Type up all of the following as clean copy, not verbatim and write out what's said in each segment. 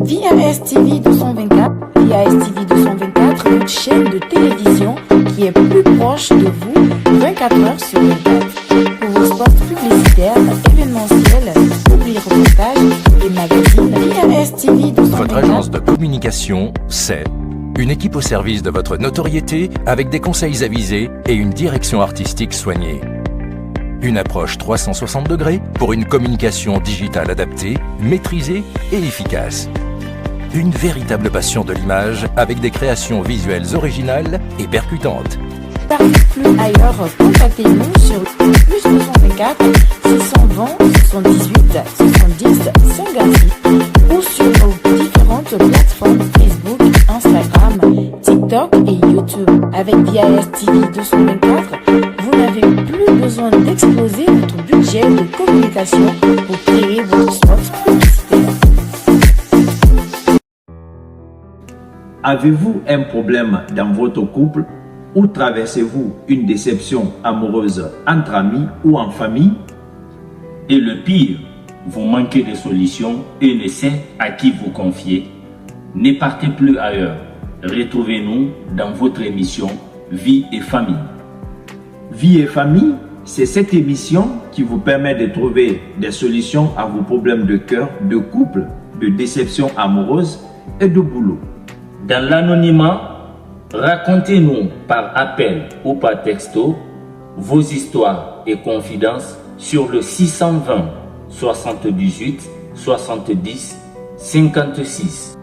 VAS TV 224, VAS TV 224 est une chaîne de télévision qui est plus proche de vous 24 heures sur 24. Pour vos spots publicitaires, événementiels, publics reportages et magazines, VAS TV 224. Votre agence de communication, c'est une équipe au service de votre notoriété avec des conseils avisés et une direction artistique soignée. Une approche 360 degrés pour une communication digitale adaptée, maîtrisée et efficace. Une véritable passion de l'image avec des créations visuelles originales et percutantes. Parlez plus ailleurs, contactez-nous sur plus 224 620 78 70 56 ou sur nos différentes plateformes Facebook, Instagram, TikTok et YouTube. Avec VAS TV 224, vous n'avez plus besoin d'exploser votre budget de communication pour créer votre spot publicitaire. Avez-vous un problème dans votre couple ou traversez-vous une déception amoureuse entre amis ou en famille? Et le pire, vous manquez de solutions et ne savez à qui vous confier. Ne partez plus ailleurs. Retrouvez-nous dans votre émission Vie et Famille. Vie et Famille, c'est cette émission qui vous permet de trouver des solutions à vos problèmes de cœur, de couple, de déception amoureuse et de boulot. Dans l'anonymat, racontez-nous par appel ou par texto vos histoires et confidences sur le 620 78 70 56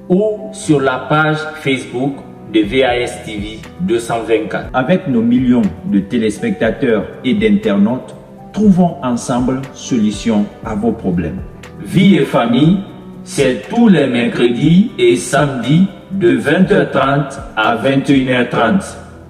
ou sur la page Facebook de VAS TV 224. Avec nos millions de téléspectateurs et d'internautes, trouvons ensemble solution à vos problèmes. Vie et Famille, c'est tous les mercredis et samedis de 20h30 à 21h30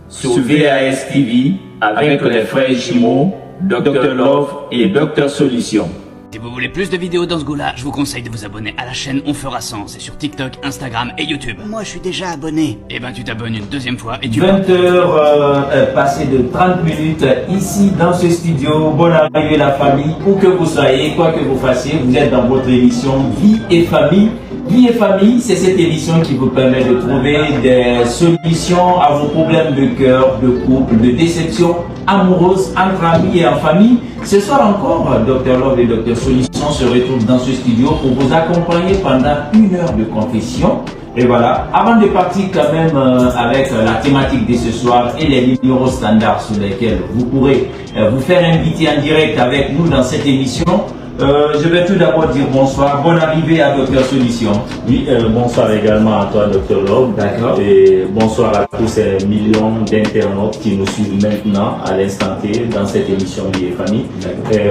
sur VAS TV avec les frères jumeaux Dr Love et Dr Solution. Si vous voulez plus de vidéos dans ce goût-là, je vous conseille de vous abonner à la chaîne On Fera 100. C'est sur TikTok, Instagram et YouTube. Moi, je suis déjà abonné. Et ben, tu t'abonnes une deuxième fois et tu... 20h passées de 30 minutes ici dans ce studio. Bonne arrivée la famille. Où que vous soyez, quoi que vous fassiez, vous êtes dans votre émission Vie et Famille. Vie et Famille, c'est cette émission qui vous permet de trouver des solutions à vos problèmes de cœur, de couple, de déception amoureuse, entre amis et en famille. Ce soir encore, Dr Love et Dr Solution se retrouvent dans ce studio pour vous accompagner pendant 1 heure de confession. Et voilà, avant de partir quand même avec la thématique de ce soir et les numéros standards sur lesquels vous pourrez vous faire inviter en direct avec nous dans cette émission, je vais tout d'abord dire bonsoir, bonne arrivée à Dr Solution. Oui, bonsoir également à toi Dr Love. D'accord. Et bonsoir à tous ces millions d'internautes qui nous suivent maintenant à l'instant T dans cette émission Vie et Famille.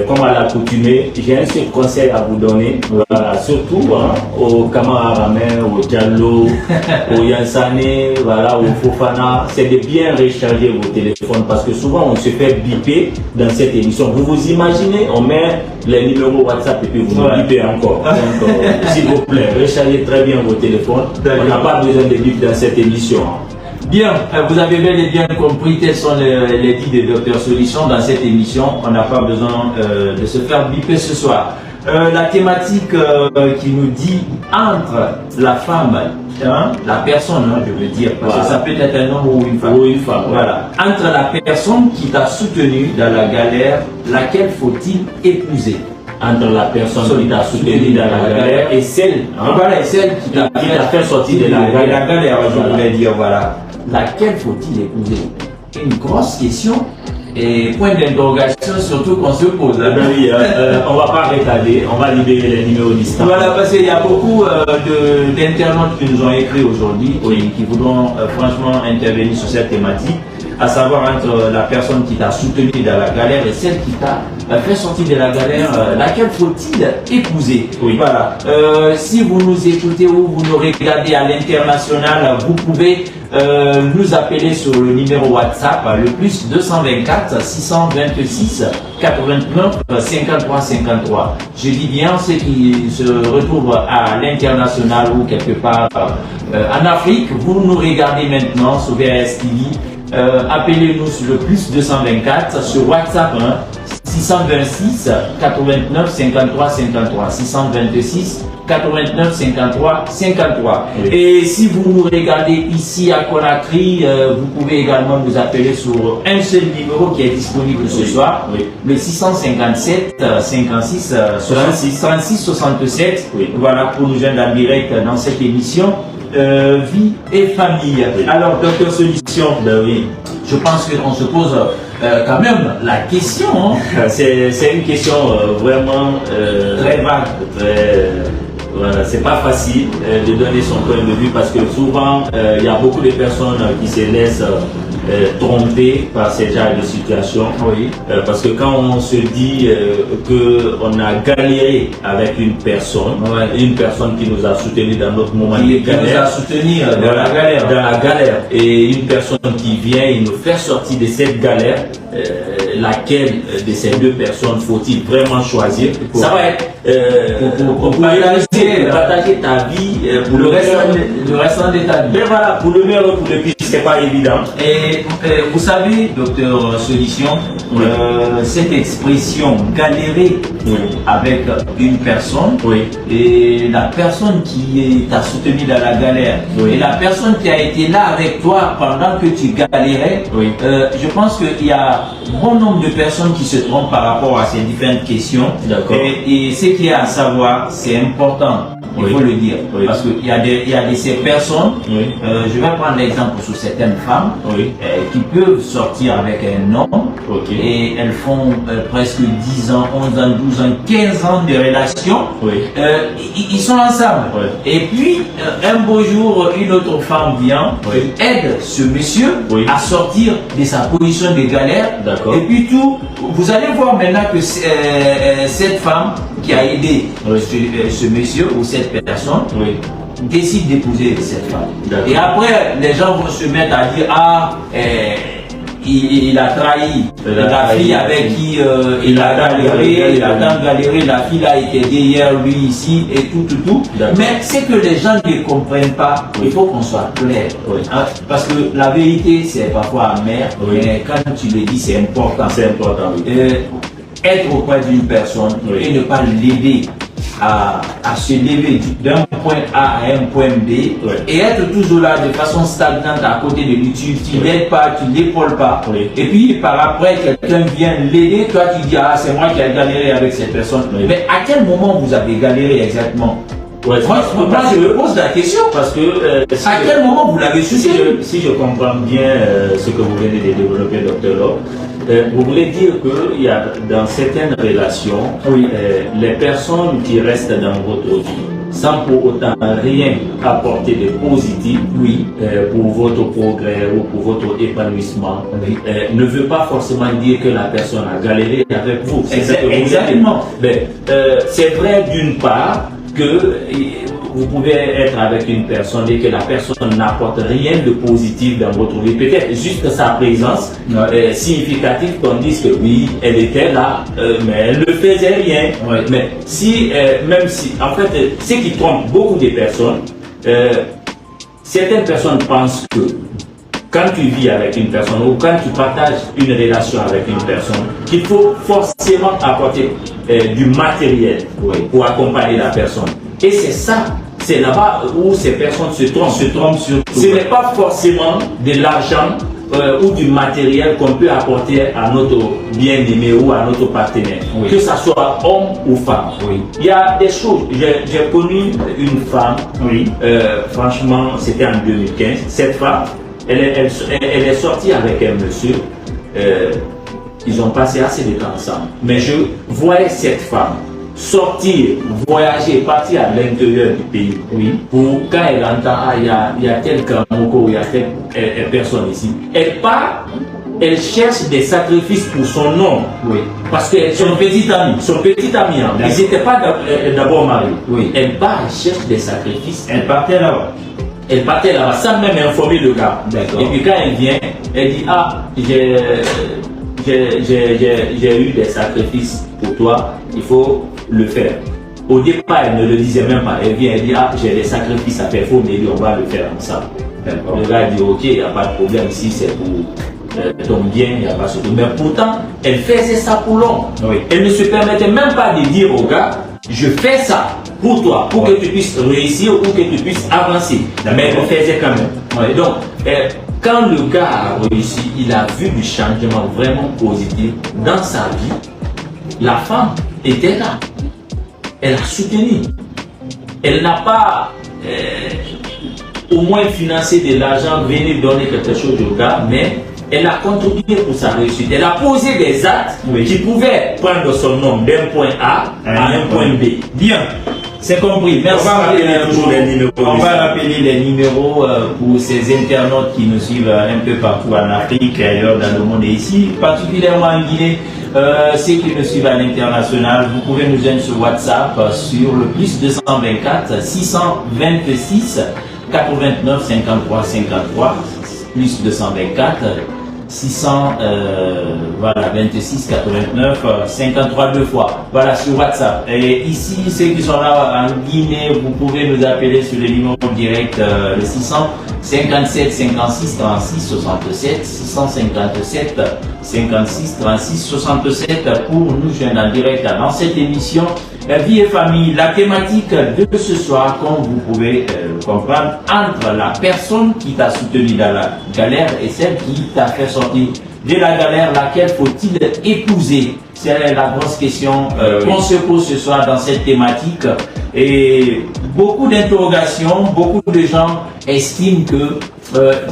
Comme à l'accoutumée, j'ai un seul conseil à vous donner, voilà, surtout aux Camararamais, aux Diallo, aux Yansane, voilà, aux Fofana, c'est de bien recharger vos téléphones parce que souvent on se fait biper dans cette émission. Vous vous imaginez, on met les numéros WhatsApp et puis vous nous bipez encore. Donc, s'il vous plaît, rechargez très bien vos téléphones. On n'a pas besoin de bip dans cette émission. Bien, vous avez bel et bien compris quels sont les dits de Dr Solution dans cette émission. On n'a pas besoin de se faire biper ce soir. La thématique qui nous dit entre la femme, la personne, je veux dire, parce que ça peut être un homme ou une femme. Ou une femme, voilà. Entre la personne qui t'a soutenu dans la galère, laquelle faut-il épouser? Entre la personne qui t'a soutenu dans la galère et celle, voilà, et celle qui t'a fait sortir de la galère, je voulais dire, voilà. Laquelle faut-il épouser? Une grosse question et point d'interrogation surtout qu'on se pose. Oui, on va pas retarder, on va libérer les numéros distants. Voilà, parce qu'il y a beaucoup d'internautes qui nous ont écrit aujourd'hui et qui voudront franchement intervenir sur cette thématique, à savoir entre la personne qui t'a soutenu dans la galère et celle qui t'a fait sortir de la galère, laquelle faut-il épouser? Oui. Voilà. Si vous nous écoutez ou vous nous regardez à l'international, vous pouvez nous appeler sur le numéro WhatsApp, le plus 224 626 89 53 53. Je dis bien ceux qui se retrouvent à l'international ou quelque part en Afrique, vous nous regardez maintenant sur VAS TV. Appelez-nous sur le plus 224 sur WhatsApp 626 89 53 53 626 89 53 53. Oui. Et si vous nous regardez ici à Conakry, vous pouvez également nous appeler sur un seul numéro qui est disponible ce soir, Oui. le 657 56 36 67. Oui. Voilà, pour nous joindre en direct dans cette émission Vie et Famille. Oui. Alors, docteur Solution, Ben oui. je pense qu'on se pose quand même la question. Hein. C'est une question vraiment Très vague. Voilà, c'est pas facile de donner son point de vue parce que souvent il y a beaucoup de personnes qui se laissent tromper par ce genre de situation. Oui. Parce que quand on se dit qu'on a galéré avec une personne qui nous a soutenus dans notre moment de Qui nous galère, a soutenus dans la galère. dans la galère, et une personne qui vient et nous faire sortir de cette galère, laquelle de ces deux personnes faut-il vraiment choisir? Ça va être pour partager ta vie pour le restant de ta vie. Mais voilà, pour le meilleur ou pour le pire, c'est pas évident. Et vous savez, docteur Solution, cette expression galérer avec une personne et la personne qui t'a soutenu dans la galère et la personne qui a été là avec toi pendant que tu galérais, je pense qu'il y a bon nombre de personnes qui se trompent par rapport à ces différentes questions. Et ce qu'il y a à savoir, c'est important. Il faut le dire, parce qu'il y a de ces personnes, je vais prendre l'exemple sur certaines femmes qui peuvent sortir avec un homme et elles font presque 10 ans, 11 ans, 12 ans, 15 ans de relation, ils sont ensemble. Et puis, un beau jour, une autre femme vient et aide ce monsieur à sortir de sa position de galère. Et puis tout, vous allez voir maintenant que cette femme qui a aidé ce monsieur ou cette personne décide d'épouser cette femme. Et après, les gens vont se mettre à dire il a trahi la fille avec qui il a galéré, il a tant galéré, la fille a été derrière lui ici et tout. Mais c'est que les gens ne comprennent pas, il faut qu'on soit clair. Hein, parce que la vérité c'est parfois amer, mais quand tu le dis c'est important. C'est important. Être auprès d'une personne et ne pas l'aider à se lever d'un point A à un point B et être toujours là de façon stagnante à côté de lui, tu l'aides pas, tu l'épaules pas. Et puis par après quelqu'un vient l'aider, toi tu dis c'est moi qui ai galéré avec cette personne. Mais à quel moment vous avez galéré exactement? Moi je me pose la question parce que à quel moment vous l'avez su? Si je comprends bien ce que vous venez de développer, docteur Lop, vous voulez dire qu'il y a dans certaines relations, les personnes qui restent dans votre vie sans pour autant rien apporter de positif pour votre progrès ou pour votre épanouissement, ne veut pas forcément dire que la personne a galéré avec vous. Exactement. C'est vrai d'une part que vous pouvez être avec une personne et que la personne n'apporte rien de positif dans votre vie. Peut-être juste sa présence significative qu'on dise que oui, elle était là, mais elle ne faisait rien. Mais si, même si, en fait, ce qui trompe beaucoup de personnes, certaines personnes pensent que quand tu vis avec une personne ou quand tu partages une relation avec une personne, qu'il faut forcément apporter du matériel pour accompagner la personne. Et c'est ça, c'est là-bas où ces personnes se trompent. Ce n'est pas forcément de l'argent ou du matériel qu'on peut apporter à notre bien-aimé ou à notre partenaire, que ce soit homme ou femme. Il y a des choses. J'ai connu une femme, franchement, c'était en 2015. Cette femme, elle est sortie avec un monsieur. Ils ont passé assez de temps ensemble. Mais je voyais cette femme sortir, voyager, partir à l'intérieur du pays. Pour quand elle entend, il y a tel Kamoko, il y a telle personne ici. Elle part, elle cherche des sacrifices pour son homme. Parce que son petit ami, ils n'étaient pas d'abord mariés. Elle part, elle cherche des sacrifices. Elle partait là-bas sans même informer le gars. Et puis quand elle vient, elle dit j'ai eu des sacrifices pour toi, il faut le faire. Au départ, elle ne le disait même pas. Elle vient, elle dit j'ai des sacrifices à faire, il faut m'aider, on va le faire ensemble. Le gars dit ok, il n'y a pas de problème, si c'est pour ton bien, il n'y a pas de souci. Mais pourtant, elle faisait ça pour l'homme. Elle ne se permettait même pas de dire au gars je fais ça pour toi, pour que tu puisses réussir ou que tu puisses avancer. Mais on faisait quand même. Ouais, donc, quand le gars a réussi, il a vu du changement vraiment positif dans sa vie. La femme était là. Elle a soutenu. Elle n'a pas au moins financé de l'argent, venir donner quelque chose au gars, mais elle a contribué pour sa réussite. Elle a posé des actes qui pouvaient prendre son nom d'un point A à un point B. Bien, c'est compris. Merci. On va rappeler les numéros pour ces internautes qui nous suivent un peu partout en Afrique et ailleurs dans le monde et ici, particulièrement en Guinée. Ceux qui nous suivent à l'international, vous pouvez nous joindre sur WhatsApp sur le plus 224 626 89 53 53 plus 224 600 voilà 26 89 53 deux fois, voilà, sur WhatsApp. Et ici, ceux qui sont là en Guinée, vous pouvez nous appeler sur le numéro direct le 657 56 36 67 657 56 36 67 pour nous joindre en direct dans cette émission Vie et Famille. La thématique de ce soir, comme vous pouvez comprendre, entre la personne qui t'a soutenu dans la galère et celle qui t'a fait sortir de la galère, laquelle faut-il épouser? C'est la grosse question qu'on se pose ce soir dans cette thématique. Et beaucoup d'interrogations, beaucoup de gens estiment que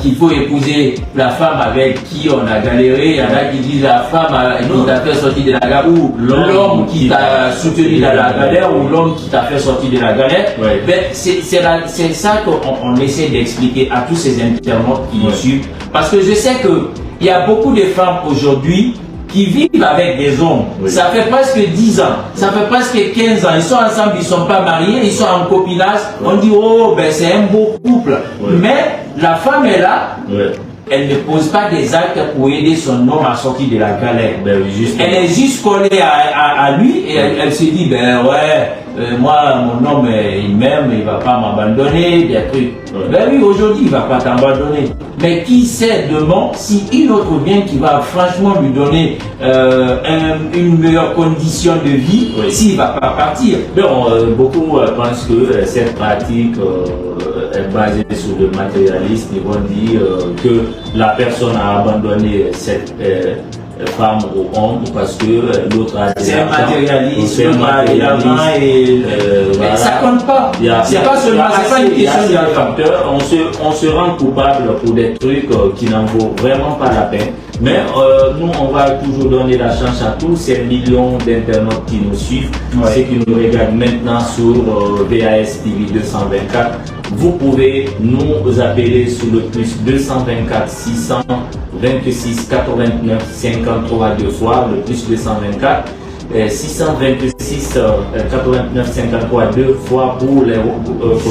qu'il faut épouser la femme avec qui on a galéré. Il y en a qui disent la femme qui t'a fait sortir de la galère, ou l'homme qui t'a soutenu dans la galère, ou l'homme qui t'a fait sortir de la galère. Ouais. Ben, c'est ça qu'on essaie d'expliquer à tous ces internautes qui nous suivent. Parce que je sais qu'il y a beaucoup de femmes aujourd'hui qui vivent avec des hommes. Oui. Ça fait presque 10 ans, ça fait presque 15 ans. Ils sont ensemble, ils ne sont pas mariés, ils sont en copinage. Oui. On dit, oh, ben c'est un beau couple. Oui. Mais la femme est là. Oui. Elle ne pose pas des actes pour aider son homme à sortir de la galère. Ben, elle est juste collée à lui et elle se dit, ben ouais, moi, mon homme, il m'aime, il ne va pas m'abandonner, des trucs. Ouais. Ben oui, aujourd'hui, il ne va pas t'abandonner. Mais qui sait demain si une autre vient qui va franchement lui donner une meilleure condition de vie, oui, s'il ne va pas partir. Bon, beaucoup pensent que cette pratique est basée sur le matérialisme. Ils vont dire que la personne a abandonné cette femme ou homme parce que l'autre a des c'est un matérialiste, mais ça compte pas. C'est pas seulement, c'est pas une question de facteur. On se rend coupable pour des trucs qui n'en vaut vraiment pas la peine. Mais nous, on va toujours donner la chance à tous ces millions d'internautes qui nous suivent, ouais, ceux qui nous regardent maintenant sur BAS TV 224. Vous pouvez nous appeler sur le plus 224 626 89 53 deux fois, le plus 224 626 89 53 deux fois pour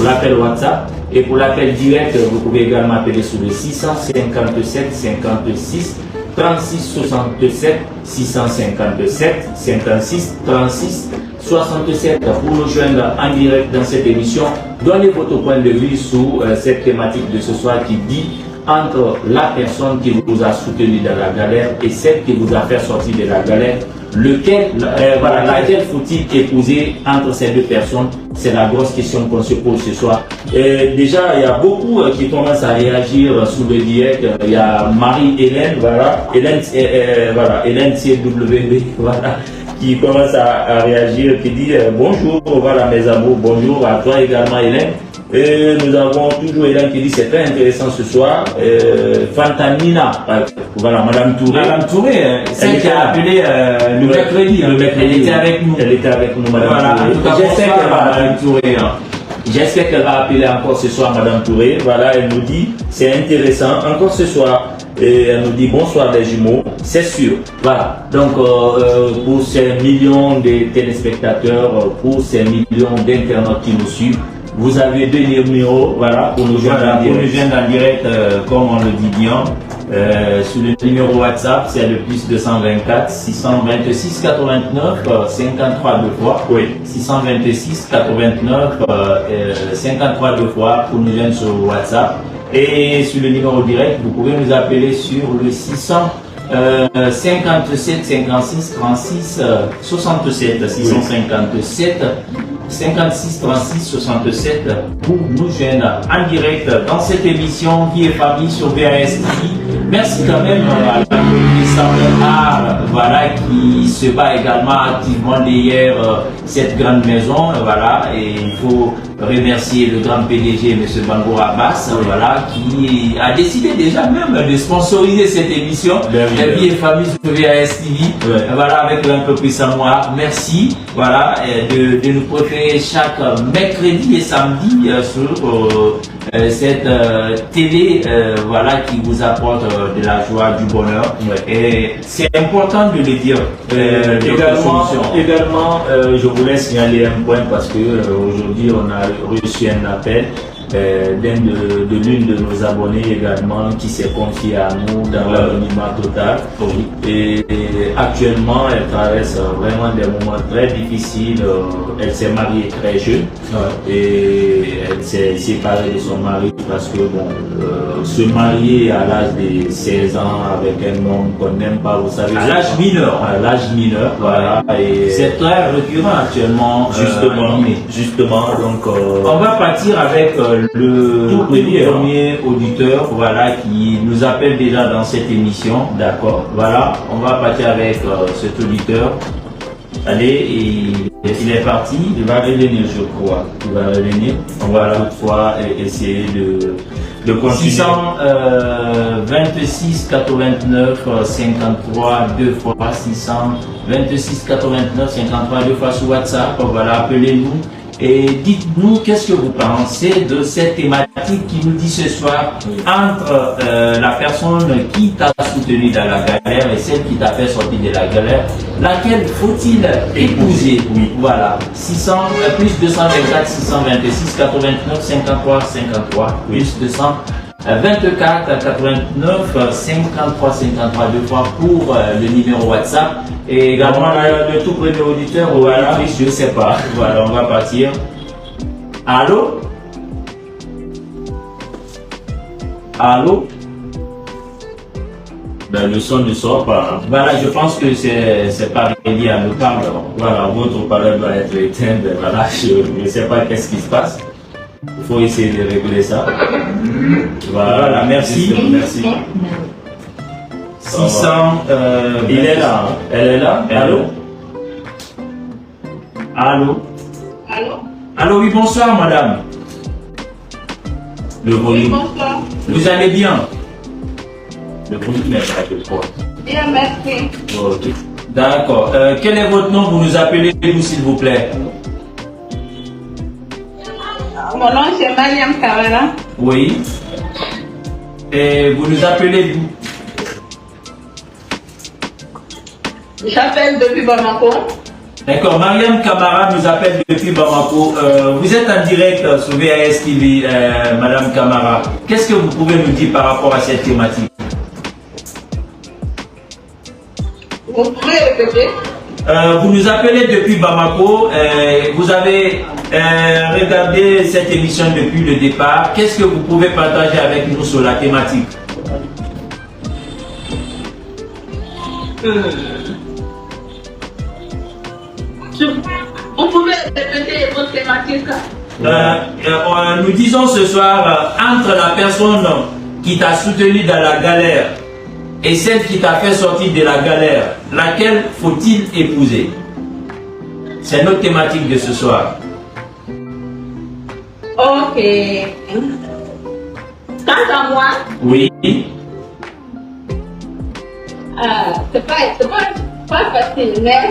l'appel WhatsApp. Et pour l'appel direct, vous pouvez également appeler sur le 657 56 36 67 657 56 36 67 pour nous joindre en direct dans cette émission. Donnez votre point de vue sur cette thématique de ce soir qui dit entre la personne qui vous a soutenu dans la galère et celle qui vous a fait sortir de la galère, laquelle faut-il épouser entre ces deux personnes? C'est la grosse question qu'on se pose ce soir. Déjà, il y a beaucoup qui commencent à réagir sous le direct. Il y a Marie-Hélène, voilà, Hélène CW, voilà, qui commence à réagir, qui dit bonjour, voilà mes amours, bonjour à toi également Hélène. Et nous avons toujours Hélène qui dit c'est très intéressant ce soir. Fantamina, voilà, Madame Touré. Madame Touré, celle qui a appelé le mercredi. Elle était avec nous. Elle était avec nous, Madame voilà, Touré. En tout cas, j'espère qu'elle va Madame Touré. J'espère qu'elle va appeler encore ce soir Madame Touré. Voilà, elle nous dit c'est intéressant encore ce soir. Et elle nous dit bonsoir les jumeaux, c'est sûr. Voilà, donc pour ces millions de téléspectateurs, pour ces millions d'internautes qui nous suivent, vous avez deux numéros, voilà, pour nous joindre en direct, comme on le dit bien. Sur le numéro WhatsApp, c'est le plus 224 626 89 53 deux fois. Oui. 626 89 53 deux fois pour nous joindre sur WhatsApp. Et sur le numéro direct, vous pouvez nous appeler sur le 657 56 36 67 657 56 36 67 pour nous joindre en direct dans cette émission Vie et Famille sur VAS TV. Merci quand même à la Art, voilà, qui se bat également activement derrière cette grande maison, voilà, et il faut remercier le grand PDG, M. Bango Abbas, voilà, qui a décidé déjà même de sponsoriser cette émission Vie et Famille sur VAS TV, voilà, avec l'entreprise Samoa. Merci, voilà, de nous préférer chaque mercredi et samedi sur cette télé, voilà, qui vous apporte de la joie, du bonheur. Et c'est important de le dire. Également, je voulais signaler un point parce que aujourd'hui on a reçu un appel de l'une de nos abonnés également qui s'est confiée à nous dans l'anonymat total. Et actuellement, elle traverse vraiment des moments très difficiles. Elle s'est mariée très jeune et elle s'est séparée de son mari parce que se marier à l'âge de 16 ans avec un homme qu'on n'aime pas, vous savez. À l'âge mineur. À l'âge mineur, voilà. C'est très récurrent actuellement. Justement, donc. On va partir avec le tout premier auditeur, voilà, qui nous appelle déjà dans cette émission. D'accord. Voilà, on va partir avec cet auditeur. Allez, il est parti. Il va revenir, je crois. Il va revenir. On va toutefois essayer de continuer. 626 89 53 deux fois 626 89 53 deux fois sur WhatsApp. Voilà, appelez-nous. Et dites-nous qu'est-ce que vous pensez de cette thématique qui nous dit ce soir entre la personne qui t'a soutenu dans la galère et celle qui t'a fait sortir de la galère. Laquelle faut-il épouser? Oui, voilà. plus 224 626 89 53 53 plus 224 89 53 53 deux fois pour le numéro WhatsApp. Et également le tout premier auditeur ou auditrice, je ne sais pas. Voilà, on va partir. Allô? Allô? Ben, le son ne sort pas. Voilà, je pense que c'est pas lié à nos parleurs. Voilà, votre parole doit être éteinte. Voilà, je ne sais pas qu'est-ce qui se passe. Il faut essayer de régler ça. Voilà, merci. Merci. 600. Il est là. Hein? Elle est là. Allô? Allô? Allô? Allô, oui, bonsoir, madame. Le volume. Oui, bonsoir. Vous allez bien? Le volume est pas de quoi. Bien, merci. Ok. D'accord. Quel est votre nom? Vous nous appelez d'où, s'il vous plaît? Mon nom c'est Mariam Kamara. Oui. Et vous nous appelez d'où? J'appelle depuis Bamako. D'accord. Mariam Kamara nous appelle depuis Bamako. Vous êtes en direct sur VAS TV, madame Kamara. Qu'est-ce que vous pouvez nous dire par rapport à cette thématique? Vous pouvez répéter? Vous nous appelez depuis Bamako. Vous avez regardé cette émission depuis le départ. Qu'est-ce que vous pouvez partager avec nous sur la thématique? Vous pouvez répéter votre thématique? Nous disons ce soir, entre la personne qui t'a soutenu dans la galère et celle qui t'a fait sortir de la galère, laquelle faut-il épouser? C'est notre thématique de ce soir. Ok. Quant à moi, Oui. c'est pas facile, mais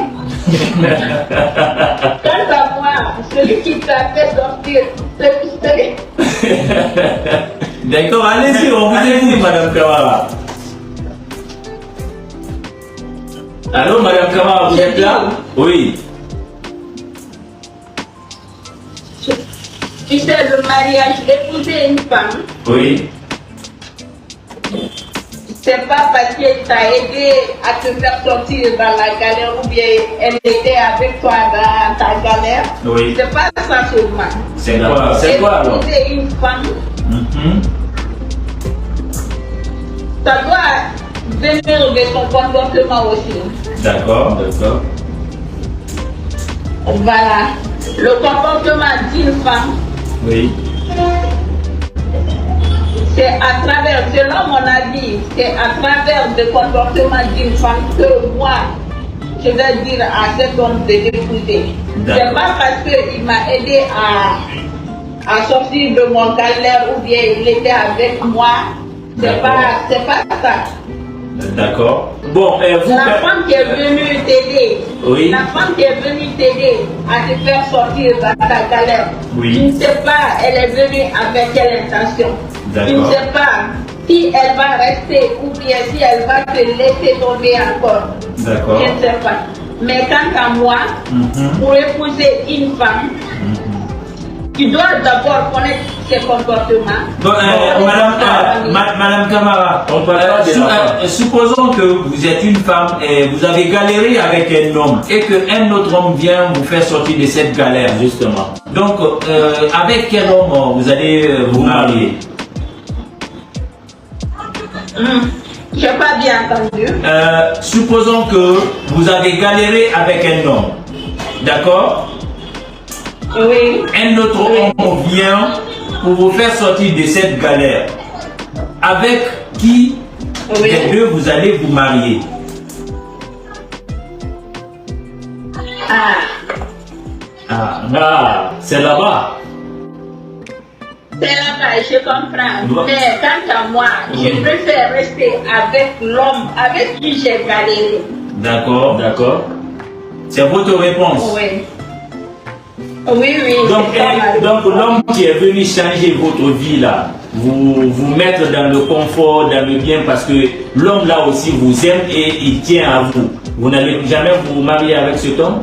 quant à moi, celui qui t'a fait sortir, c'est D'accord, allez-y, on vous écoute, madame Kamara. Allô, madame Kamara, vous êtes là? Oui. Tu sais, le mariage, épouser une femme, Oui. c'est pas parce qu'elle t'a aidé à te faire sortir dans la galère ou bien elle était avec toi dans ta galère. Oui. C'est pas ça seulement. C'est quoi alors? Épouser une femme, ça doit venir de son comportement aussi. D'accord, d'accord. Voilà. le comportement d'une femme, Oui. c'est à travers, selon mon avis, c'est à travers le comportement d'une femme que moi, je vais dire à cet homme de l'épouser. C'est pas parce qu'il m'a aidé à sortir de mon galère ou bien il était avec moi. C'est pas ça. D'accord. Bon, vous... La femme qui est venue t'aider, oui. La femme qui est venue t'aider à te faire sortir de ta galère, oui. Tu ne sais pas, elle est venue avec quelle intention. D'accord. Tu ne sais pas si elle va rester ou bien si elle va te laisser tomber encore. D'accord. Je ne sais pas. Mais quant à moi, pour épouser une femme, tu dois d'abord connaître ses comportements. Bon, Madame Camara, supposons que vous êtes une femme et vous avez galéré avec un homme et qu'un autre homme vient vous faire sortir de cette galère. Justement. Donc, avec quel homme vous allez vous marier? Je n'ai pas bien entendu. Supposons que vous avez galéré avec un homme. D'accord? Oui. Un autre homme vient pour vous faire sortir de cette galère. Avec qui des deux vous allez vous marier? C'est là-bas. C'est là-bas, je comprends. Mais quant à moi, je préfère rester avec l'homme avec qui j'ai galéré. D'accord. D'accord. C'est votre réponse? Oui. Oui, oui. Donc l'homme qui est venu changer votre vie là, vous mettre dans le confort, dans le bien, parce que l'homme là aussi vous aime et il tient à vous. Vous n'allez jamais vous marier avec cet homme?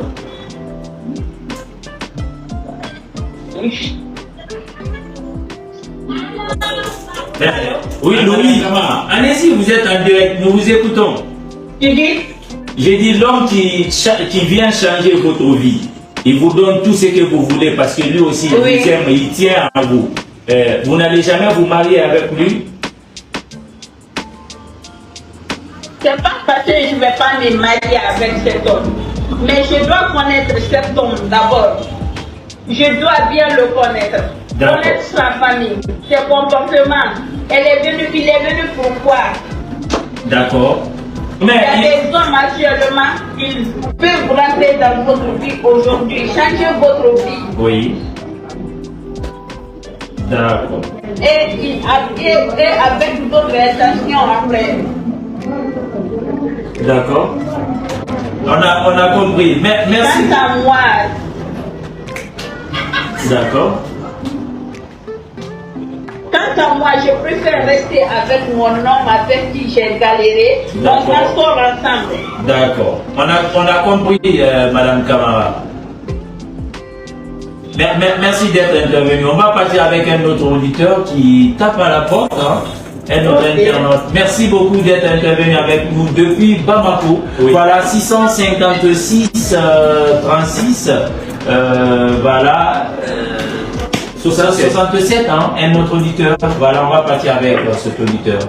Oui, Louis. Allez-y, vous êtes en direct, nous vous écoutons. Tu dis? J'ai dit l'homme qui vient changer votre vie. Il vous donne tout ce que vous voulez parce que lui aussi il vous aime, il tient à vous. Vous n'allez jamais vous marier avec lui? C'est pas parce que je ne vais pas me marier avec cet homme. Mais je dois connaître cet homme d'abord. Je dois bien le connaître. Connaître sa famille, ses comportements. Il est venu pourquoi? D'accord. Mais il y a des hommes actuellement, ils peuvent rentrer dans votre vie aujourd'hui, changer votre vie. Oui. D'accord. Et avec d'autres intentions après. D'accord. On a compris. Merci. Quant à moi. D'accord. Quant à moi, je préfère rester avec mon homme avec qui j'ai galéré. On s'en sort ensemble. D'accord. On a compris, Madame Camara. Merci d'être intervenu. On va partir avec un autre auditeur qui tape à la porte. Un autre internaute. Merci beaucoup d'être intervenu avec nous depuis Bamako. Oui. Voilà, 656 36. Voilà. 67, un autre auditeur. Voilà, on va partir avec cet auditeur.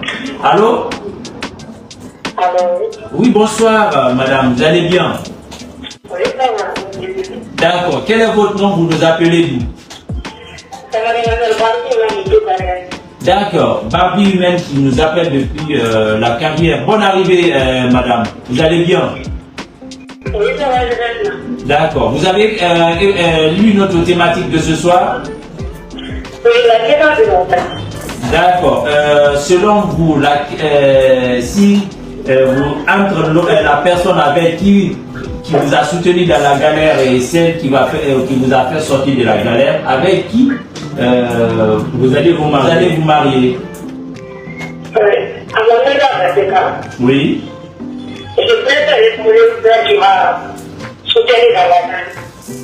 Allô? Allô? Oui, bonsoir, madame. Vous allez bien? Oui, ça va. D'accord. Quel est votre nom? Vous nous appelez d'où? C'est mademoiselle Barbie Humaine. D'accord. Barbie Humaine qui nous appelle depuis la carrière. Bonne arrivée, madame. Vous allez bien? Oui, ça va, je vais bien. D'accord. Vous avez lu notre thématique de ce soir? Oui, la question de mon père. D'accord. Selon vous, si entre la personne avec qui vous a soutenu dans la galère et celle qui vous a fait sortir de la galère, avec qui vous allez vous marier? Oui. À mon égard, c'est ça. Oui. Je préfère épouser celle qui m'a soutenu dans la galère.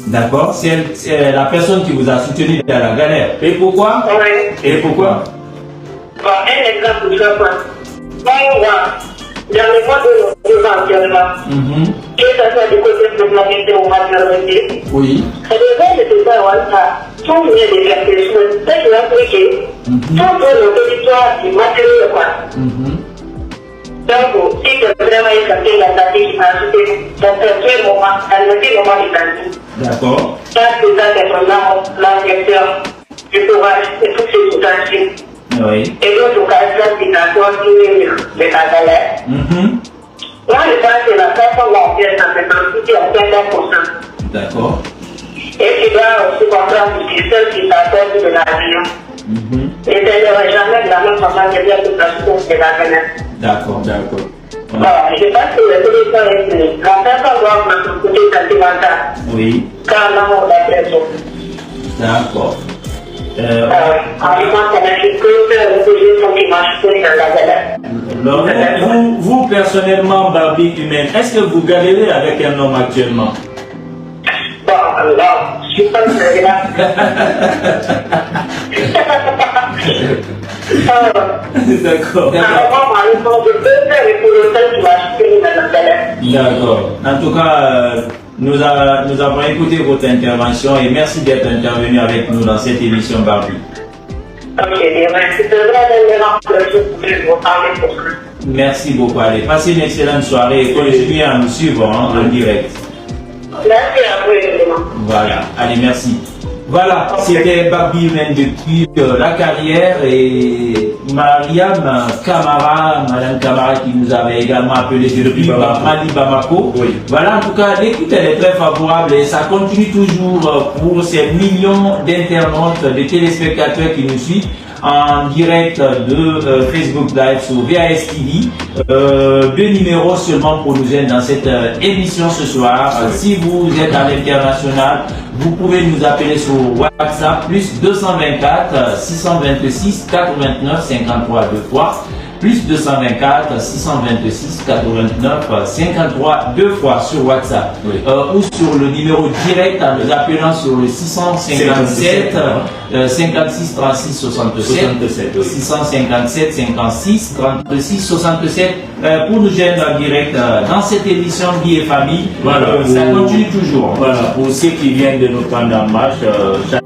D'accord. C'est la personne qui vous a soutenu dans la galère. Et pourquoi? Oui. Et pourquoi? Bon, un exemple, je vois. Moi, dans le monde où nous vivons actuellement, que ce soit du côté de l'humanité ou maternité, oui. c'est des gens de tout ça, tout vient de quelque chose. C'est qui va appliquer tout pour le territoire du matériel, quoi. Donc, si c'est vraiment une santé, la santé qui m'a ajouté, dans quel moment, dans quel moment il a dit. D'accord. Ça, c'est ça, c'est vraiment l'injecteur du courage et toutes ces situations. Oui. Et d'autres occasions qui t'apportent de la galère. Moi, je pense que la personne bancaire, ça fait partie à 50%. D'accord. Et tu dois aussi comprendre que c'est celle qui t'apporte de la vie. Et tu n'auras jamais de la même façon que bien toute la chose de la galère. D'accord, d'accord. Voilà, je pense que le téléphone est fini. La personne doit avoir un côté sentimental. Oui. Car l'amour est très beau. D'accord. Vous, personnellement, Barbie humaine, est-ce que vous galérez avec un homme actuellement? Bon, alors, je suis pas très là. D'accord. D'accord. En tout cas, nous avons écouté votre intervention et merci d'être intervenu avec nous dans cette émission Barbie. Merci beaucoup. Allez, passez une excellente soirée et continuez à nous suivre en direct. Merci à vous, évidemment. Voilà. Allez, merci. Voilà, c'était Barbie humaine depuis la carrière et Mariam Camara, Madame Camara qui nous avait également appelé depuis Mali Bamako. Oui. Voilà, en tout cas, l'écoute elle est très favorable et ça continue toujours pour ces millions d'internautes, de téléspectateurs qui nous suivent en direct de Facebook Live sur VAS TV. 2 numéros seulement pour nous aider dans cette émission ce soir. Si vous êtes à l'international, vous pouvez nous appeler sur WhatsApp plus 224 626 89 53 2 fois. Plus 224 626 89 53 2 fois sur WhatsApp. Oui. Ou sur le numéro direct en nous appelant sur le 657 56 36 67 oui. 657 56 36 67 pour nous joindre en direct dans cette émission Vie et Famille. Voilà, ça continue toujours. Voilà, pour ceux qui viennent de nous prendre en marche,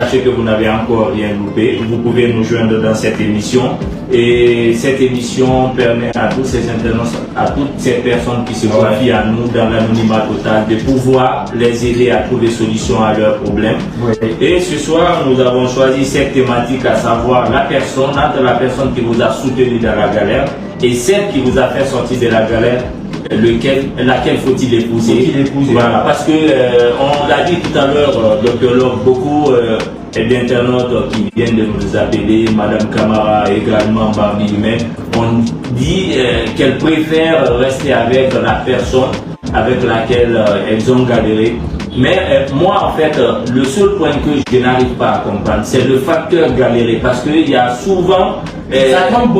sachez que vous n'avez encore rien loupé. Vous pouvez nous joindre dans cette émission et cette émission permet à tous ces internautes, à toutes ces personnes qui se confient à nous dans l'anonymat total de pouvoir les aider à trouver solutions à leurs problèmes. Oui. Et ce soir, nous avons choisi cette thématique, à savoir la personne, entre la personne qui vous a soutenu dans la galère et celle qui vous a fait sortir de la galère. Laquelle faut-il épouser? Voilà, parce que on l'a dit tout à l'heure, Dr Locke, beaucoup d'internautes qui viennent de nous appeler, Madame Camara également, Barbie humaine, on dit qu'elles préfèrent rester avec la personne avec laquelle elles ont galéré. Mais moi, en fait, le seul point que je n'arrive pas à comprendre, c'est le facteur galéré. Parce qu'il y a souvent, ça tombe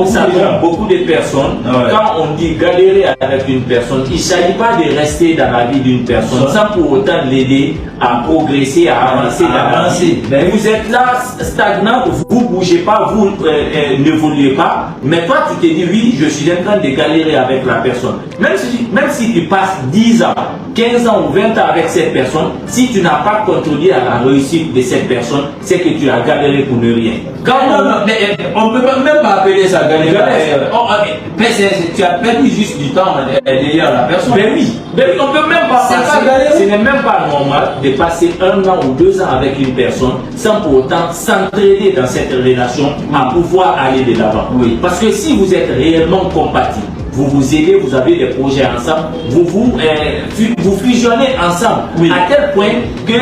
beaucoup de personnes. Ouais. Quand on dit galérer avec une personne, il ne s'agit pas de rester dans la vie d'une personne sans pour autant l'aider à progresser, à avancer dans la vie. Mais vous êtes là, stagnant, vous ne bougez pas, vous n'évoluez pas. Mais toi, tu te dis, oui, je suis en train de galérer avec la personne. Même si tu passes 10 ans, 15 ans ou 20 ans avec cette personne, si tu n'as pas contribué à la réussite de cette personne, c'est que tu as galéré pour ne rien. Mais on ne peut même pas appeler ça galérer. Tu as perdu juste du temps derrière la personne. Mais oui, on ne peut même pas passer. Ce n'est même pas normal de passer 1 an ou 2 ans avec une personne sans pour autant s'entraider dans cette relation à pouvoir aller de l'avant. Oui. Parce que si vous êtes réellement compatible, vous vous aidez, vous avez des projets ensemble, vous fusionnez ensemble, oui. À tel point que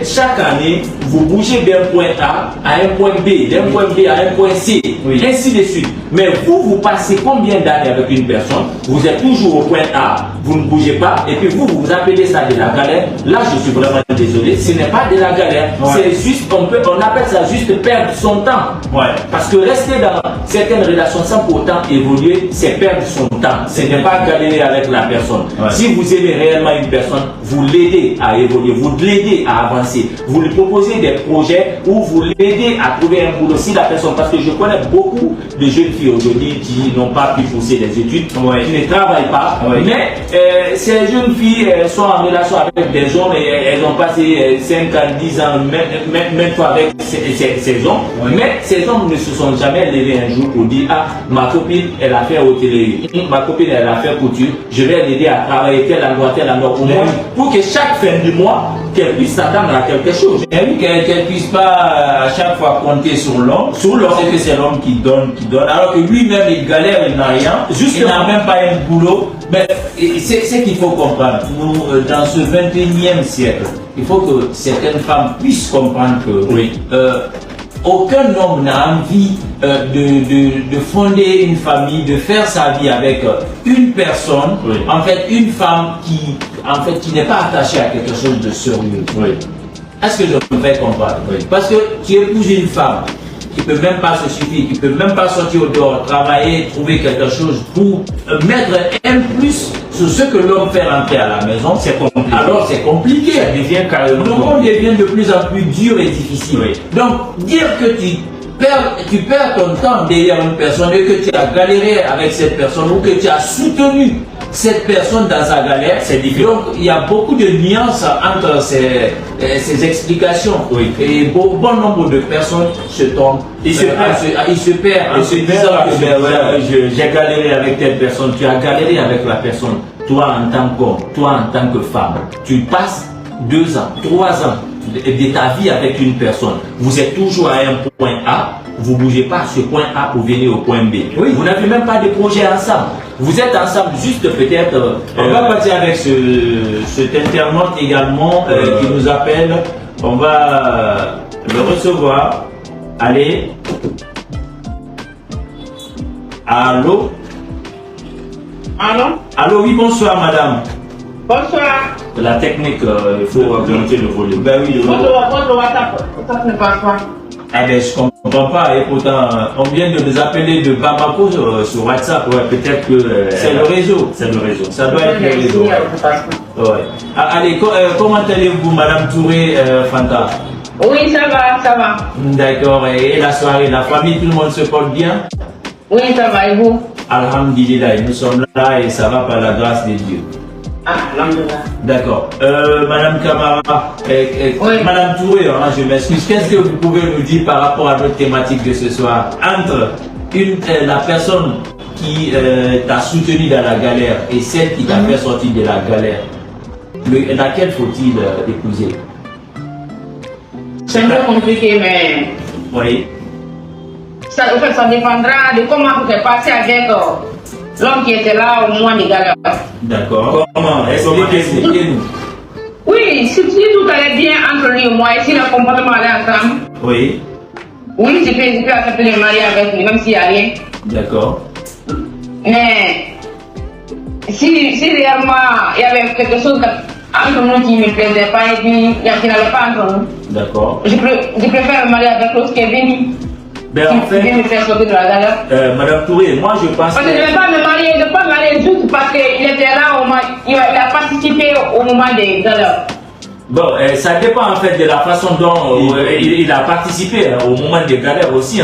chaque année, vous bougez d'un point A à un point B, d'un point B à un point C, oui. Ainsi de suite. Mais vous passez combien d'années avec une personne, vous êtes toujours au point A, vous ne bougez pas, et puis vous appelez ça de la galère. Là, je suis vraiment désolé, ce n'est pas de la galère, ouais. C'est juste, on appelle ça juste perdre son temps. Ouais. Parce que rester dans certaines relations sans pour autant évoluer, c'est perdre son temps. Ce n'est pas galérer avec la personne. Ouais. Si vous aimez réellement une personne, vous l'aidez à évoluer, vous l'aidez à avancer, vous lui proposez des projets ou vous l'aidez à trouver un boulot. Si la personne, parce que je connais beaucoup de jeunes filles aujourd'hui qui n'ont pas pu pousser des études, ouais. Qui ne travaillent pas, ouais. Mais ces jeunes filles sont en relation avec des hommes et elles ont passé 5 ans, 10 ans, même fois avec ces hommes, ouais. Mais ces hommes ne se sont jamais levés un jour pour dire, ah, ma copine, elle a fait hôtellerie, ma copine, elle a fait couture, je vais l'aider à travailler tel endroit, au moins pour que chaque fin du mois, qu'elle puisse s'attendre à quelque chose. Et oui, qu'elle ne puisse pas à chaque fois compter sur l'homme. C'est que c'est l'homme qui donne. Alors que lui-même, il galère, il n'a rien. Il n'a même pas un boulot. Mais c'est ce qu'il faut comprendre. Nous, dans ce 21e siècle, il faut que certaines femmes puissent comprendre que aucun homme n'a envie de fonder une famille, de faire sa vie avec une personne, en fait une femme qui n'est pas attachée à quelque chose de sérieux. Est-ce que je me fais comprendre? Parce que tu épouses une femme qui ne peut même pas se suffire, qui ne peut même pas sortir au dehors, travailler, trouver quelque chose pour mettre un plus sur ce que l'homme fait rentrer à la maison, c'est compliqué. Alors c'est compliqué. Ça devient carrément. Le monde devient de plus en plus dur et difficile. Donc dire que tu perds ton temps derrière une personne et que tu as galéré avec cette personne ou que tu as soutenu cette personne dans sa galère, c'est différent. Donc il y a beaucoup de nuances entre ces explications. Et bon nombre de personnes se tombent. Ils se perdent. J'ai galéré avec telle personne, tu as galéré avec la personne. Toi en tant qu'homme, toi en tant que femme, tu passes 2 ans, 3 ans de ta vie avec une personne. Vous êtes toujours à un point A, vous ne bougez pas à ce point A pour venir au point B. Vous n'avez même pas de projet ensemble. Vous êtes ensemble juste peut-être... on va partir avec cet internaute également qui nous appelle. On va le recevoir. Allez. Allô? Allô? Allô, oui, bonsoir madame. Bonsoir. La technique, il faut augmenter le volume. Ben oui, Votre WhatsApp ne passe pas. Ah ben je comprends pas et pourtant on vient de nous appeler de Bamako sur WhatsApp. Peut-être que c'est le réseau. C'est le réseau. Ça doit être le réseau. Allez, comment allez-vous madame Touré Fanta? Oui, ça va. D'accord, et la soirée, la famille, tout le monde se porte bien? Oui, ça va, et vous? Alhamdulillah, nous sommes là et ça va par la grâce de Dieu. Alhamdulillah. D'accord. Madame Camara, Madame Touré, je m'excuse. Qu'est-ce que vous pouvez nous dire par rapport à notre thématique de ce soir? Entre la personne qui t'a soutenu dans la galère et celle qui t'a fait sortir de la galère, laquelle faut-il épouser? C'est un peu compliqué, mais... Oui. Ça dépendra de comment vous êtes passé avec l'homme qui était là au moment des galères. D'accord. Comment? Expliquez-nous. Oui, si tout allait bien entre lui et moi, et si le comportement allait ensemble, oui, je peux accepter de me marier avec lui, même s'il n'y a rien. D'accord. Mais si réellement il y avait quelque chose entre nous qui ne me plaisait pas et qui n'allait pas entre nous, d'accord, je préfère me marier avec l'autre qui est béni. Ben, en fait, me faire sortir de la galère. Madame Touré, moi je pense que je ne vais pas me marier, je ne vais pas me marier juste parce qu'il était là au moment, il a participé au moment des galères. Bon, ça dépend en fait de la façon dont il a participé au moment des galères aussi.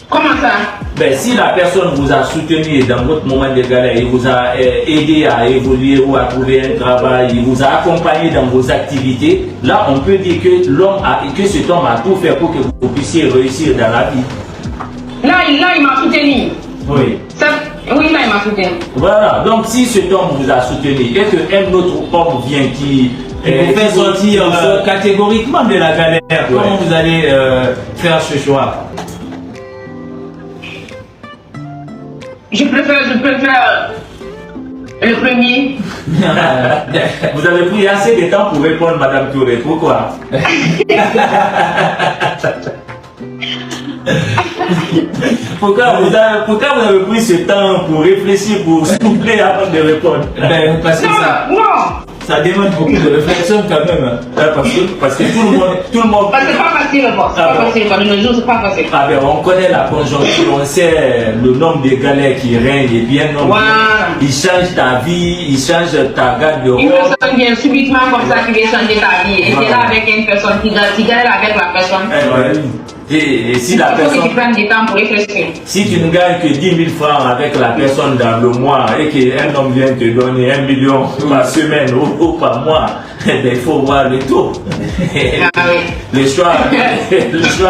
Comment ça? Ben, si la personne vous a soutenu dans votre moment de galère, il vous a aidé à évoluer ou à trouver un travail, il vous a accompagné dans vos activités, là on peut dire que cet homme a tout fait pour que vous puissiez réussir dans la vie. Là il m'a soutenu. Oui. Oui, là il m'a soutenu. Voilà, donc si cet homme vous a soutenu et qu'un autre homme vient qui vous fait sortir catégoriquement de la galère, comment vous allez faire ce choix? Je préfère le premier. Vous avez pris assez de temps pour répondre, Madame Touré. Pourquoi? Pourquoi vous avez pris ce temps pour réfléchir, pour souffler avant de répondre? Parce que ça demande beaucoup de réflexion quand même. Parce que tout le monde... Parce que c'est pas facile, c'est pas facile. Dans nos jours, c'est pas facile. On connaît la conjoncture, on sait le nombre de galères qui règnent et bien nombreux. Il change ta vie, il change ta garde-robe. Une personne vient subitement comme ça qui vient changer ta vie. Et tu es là avec une personne qui galère avec la personne. Et si la personne... Il faut que tu prennes du temps pour réfléchir. Si tu ne gagnes que 10 000 francs avec la personne dans le mois et qu'un homme vient te donner 1 million par semaine ou par mois, il faut voir le taux. Le choix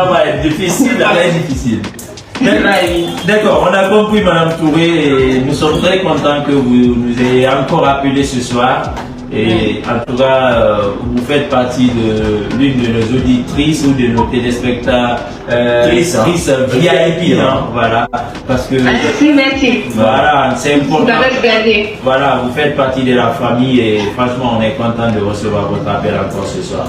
va être difficile. D'accord, on a compris Madame Touré et nous sommes très contents que vous nous ayez encore appelé ce soir. Et en tout cas, vous faites partie de l'une de nos auditrices ou de nos téléspectateurs VIP, hein, voilà, parce que voilà, c'est important. Voilà, vous faites partie de la famille et franchement, on est content de recevoir votre appel encore ce soir.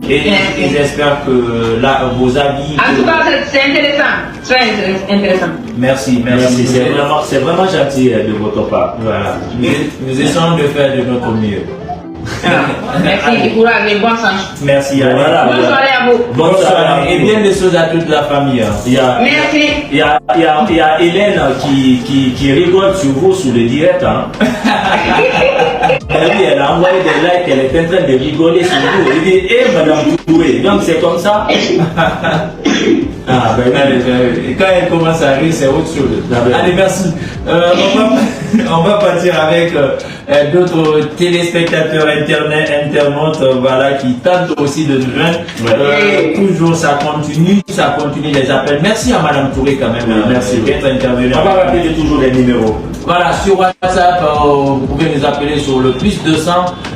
Et j'espère que là, vos avis. En tout cas, c'est intéressant, très intéressant. Merci. C'est vraiment gentil de votre part. Voilà, nous essayons de faire de notre mieux. Merci, du courage et bon sens. Merci. Voilà. Bonne soirée à vous. Bonne soirée et bien des choses à toute la famille. Merci. Il y a Hélène qui rigole sur vous sur le direct. Hein. Oui, elle a envoyé des likes, elle est en train de rigoler sur vous. Elle dit, Madame Touré, donc c'est comme ça. Quand elle commence à rire, c'est autre chose. Allez, merci. On va partir avec d'autres téléspectateurs internautes voilà, qui tentent aussi de nous joindre. Toujours, ça continue les appels. Merci à Madame Touré quand même. Merci d'être intervenue. On va rappeler toujours les numéros. Voilà, sur WhatsApp, vous pouvez nous appeler sur le plus 200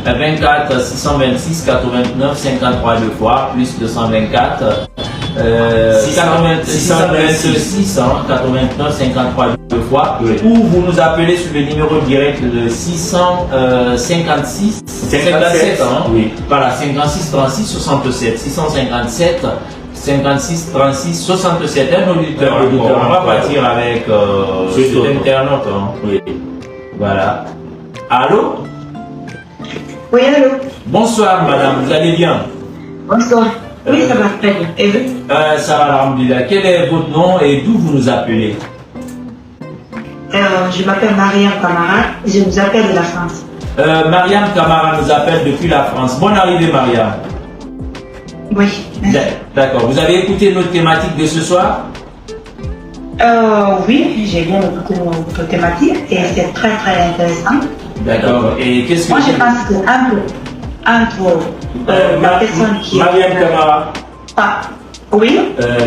24 626 89 53 deux fois, plus 224 626 89 53 deux fois, ou vous nous appelez sur le numéro direct de 656 57 oui. Voilà, 56 36 67 657 56 36 67. Un auditeur. On va partir avec cet internaute. Oui. Voilà. Allô? Oui, allô? Bonsoir madame, vous allez bien? Bonsoir. Oui, ça va très bien. Et vous? Ça va, alhamdoulilah. Quel est votre nom et d'où vous nous appelez? Je m'appelle Mariam Kamara, je vous appelle de la France. Mariam Kamara nous appelle depuis la France. Bonne arrivée Mariam. Oui, merci. D'accord. Vous avez écouté notre thématique de ce soir? Oui, j'ai bien écouté votre thématique et c'est très très intéressant. D'accord. Et qu'est-ce que... Moi je pense que entre la personne qui... Mariam Kamara. Ah, oui.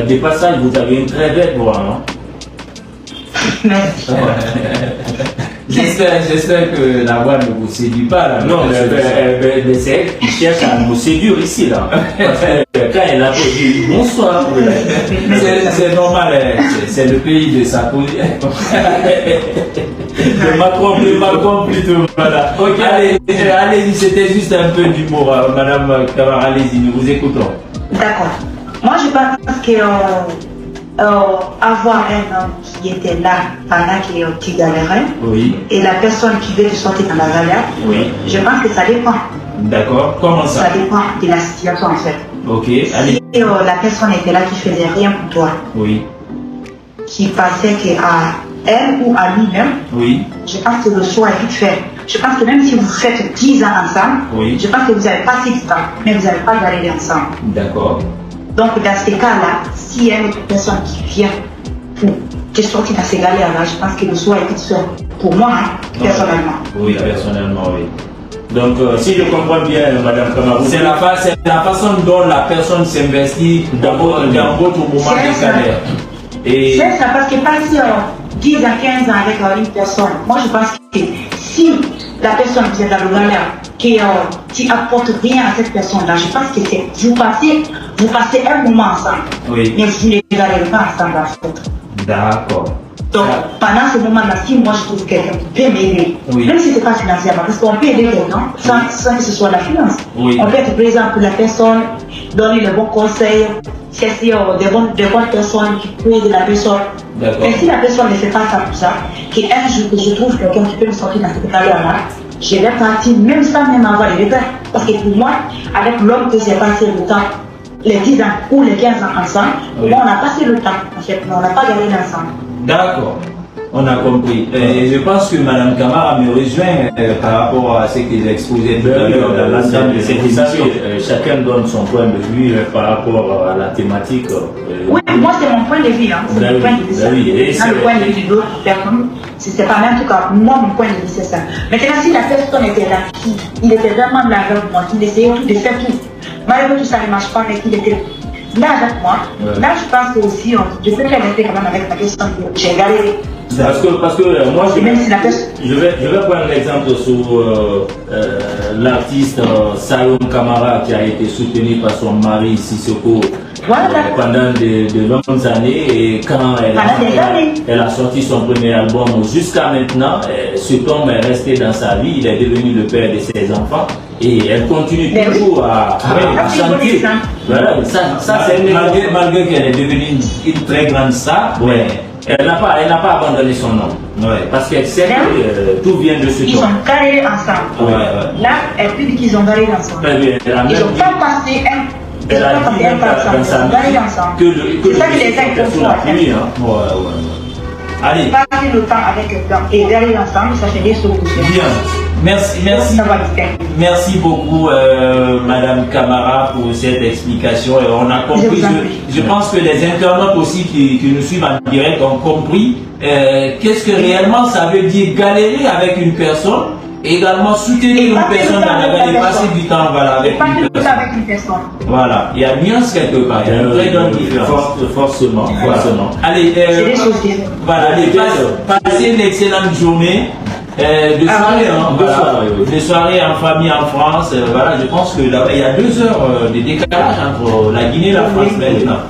Des passages, vous avez une très belle voix, hein? Merci. J'espère que la voix ne vous séduit pas là. Non, mais c'est elle qui cherche à nous séduire ici là. Parce que quand elle a dit bonsoir, c'est normal, c'est le pays de Sarkozy. De Macron plutôt. Voilà. Ok, allez-y, c'était juste un peu d'humour, Madame Kamara, allez-y, nous vous écoutons. D'accord. Moi je pense que avoir un homme qui était là pendant qu'il galérait, oui. Et la personne qui veut te sortir dans la galère, oui. Je pense que ça dépend. D'accord, comment ça? Ça dépend de la situation en fait. Ok, allez. Si la personne était là qui faisait rien pour toi, oui. Qui pensait qu'à elle ou à lui-même, oui. Je pense que le choix est vite fait. Je pense que même si vous faites 10 ans ensemble, oui. Je pense que vous avez passé du temps, mais vous n'avez pas galéré ensemble. D'accord. Donc dans ces cas-là, s'il y a une autre personne qui vient pour te sortir dans ces galères-là, je pense que le choix est vite fait. Pour moi, hein, personnellement. Oui, personnellement, oui. Donc, si je comprends bien, Madame Kamara, c'est la façon dont la personne s'investit dans votre moment de galère. Et c'est ça, parce que passer 10 à 15 ans avec une personne, moi je pense que si la personne qui est dans le galère, qui apporte rien à cette personne-là, je pense que c'est vous passez un moment ensemble, oui. Mais vous ne galérez pas ensemble en fait. D'accord. Donc pendant ce moment-là, si moi je trouve quelqu'un qui peut m'aider, oui. Même si ce n'est pas financièrement, parce qu'on peut aider quelqu'un sans que ce soit la finance. Oui. On peut être présent pour la personne, donner les bons conseils, chercher des bonnes personnes qui peuvent aider la personne. Mais si la personne ne fait pas ça pour ça, qu'un jour que je trouve quelqu'un qui peut me sortir dans cette galère-là, je vais partir même sans même avoir les regrets. Parce que pour moi, avec l'homme que j'ai passé le temps, les 10 ans ou les 15 ans ensemble, oui. Moi, on a passé le temps, en fait, mais on n'a pas gagné ensemble. D'accord, on a compris. Je pense que Mme Kamara me rejoint par rapport à ce que j'ai exposé tout à l'heure dans l'ensemble de cette émission. Chacun donne son point de vue par rapport à la thématique. Oui, moi c'est mon point de vue. Hein. C'est mon point de vue. Le point de vue d'autres personnes, c'est pas même en tout cas, moi mon point de vue c'est ça. Maintenant, si la personne était là, il était vraiment là avec moi, qu'il essayait tout de faire tout. Malgré tout ça ne marche pas, mais qu'il était là avec moi. Ouais. Là, je pense que aussi, je peux rester quand même avec ma question que j'ai galéré. Parce que moi, je vais prendre l'exemple sur l'artiste Salom Kamara qui a été soutenu par son mari Sissoko pendant de longues années. Et quand elle a sorti son premier album, jusqu'à maintenant, cet homme est resté dans sa vie, il est devenu le père de ses enfants. Et elle continue toujours à chanter. Voilà, ça c'est malgré qu'elle est devenue une très grande star. Ouais. Elle n'a pas abandonné son nom. Ouais. Parce qu'elle sait que tout vient de ce Ils ont galéré ensemble. Là, elle peut dire qu'ils ont galéré ensemble. Ils n'ont pas passé un. Elle a dit dans sa vie que c'est ça qui les a confortés. Allez. Passer le temps avec le temps et galéré ensemble, ça fait des solutions. Bien. Merci beaucoup Madame Kamara pour cette explication. Et on a compris, je pense que les internautes aussi qui nous suivent en direct ont compris qu'est-ce que réellement ça veut dire galérer avec une personne, et également soutenir une personne dans la galère, passer du temps avec une personne. Voilà, il y a nuance quelque part, il y a une très grande différence. Forcément. Allez, passez une excellente journée. De soirée en famille en France. Voilà, je pense que là, il y a 2 heures de décalage entre la Guinée et la France maintenant.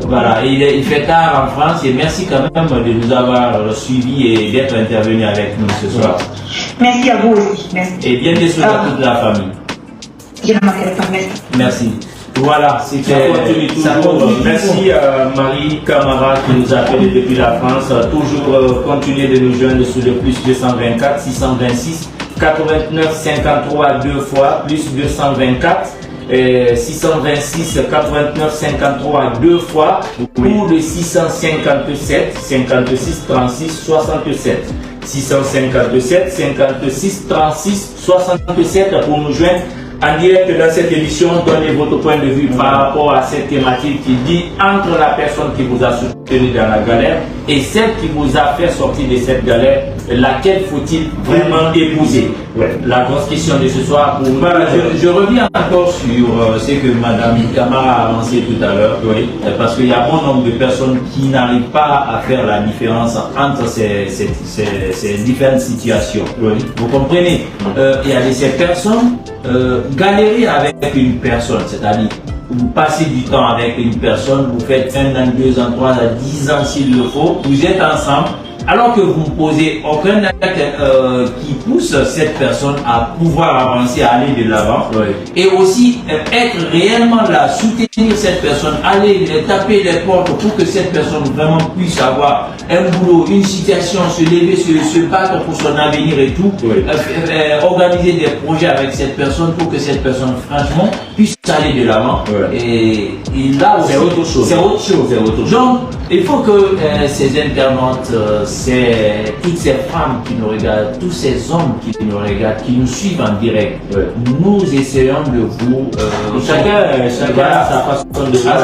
Voilà, il fait tard en France et merci quand même de nous avoir suivis et d'être intervenu avec nous ce soir. Merci à vous aussi. Merci. Et bien des choses à toute la famille. Merci. Voilà, c'était ça continue. Merci à Marie Kamara qui nous appelle depuis la France. Toujours continuer de nous joindre sur le plus 224 626 89 53 2 fois, plus 224 626 89 53 2 fois, ou le 657 56 36 67. 657 56 36 67 pour nous joindre en direct dans cette émission. Donnez votre point de vue par rapport à cette thématique qui dit entre la personne qui vous a soutenu dans la galère et celle qui vous a fait sortir de cette galère, laquelle faut-il vraiment épouser? La grosse question de ce soir pour je reviens encore sur ce que Madame Kamara a avancé tout à l'heure, parce qu'il y a bon nombre de personnes qui n'arrivent pas à faire la différence entre ces différentes situations. Vous comprenez? Il y a ces personnes galérer avec une personne, c'est-à-dire vous passez du temps avec une personne, vous faites 1 an, 2 ans, 3 ans, 10 ans s'il le faut, vous êtes ensemble, alors que vous ne posez aucun acte qui pousse cette personne à pouvoir avancer, à aller de l'avant, et aussi être réellement là, soutenir cette personne, aller taper les portes pour que cette personne vraiment puisse avoir un boulot, une situation, se lever, se battre pour son avenir et tout, organiser des projets avec cette personne pour que cette personne franchement puisse aller de l'avant. Et là c'est autre chose. Donc il faut que ces internautes, toutes ces femmes qui nous regardent, tous ces hommes qui nous regardent, qui nous suivent en direct, nous essayons de vous... chacun a sa façon de faire.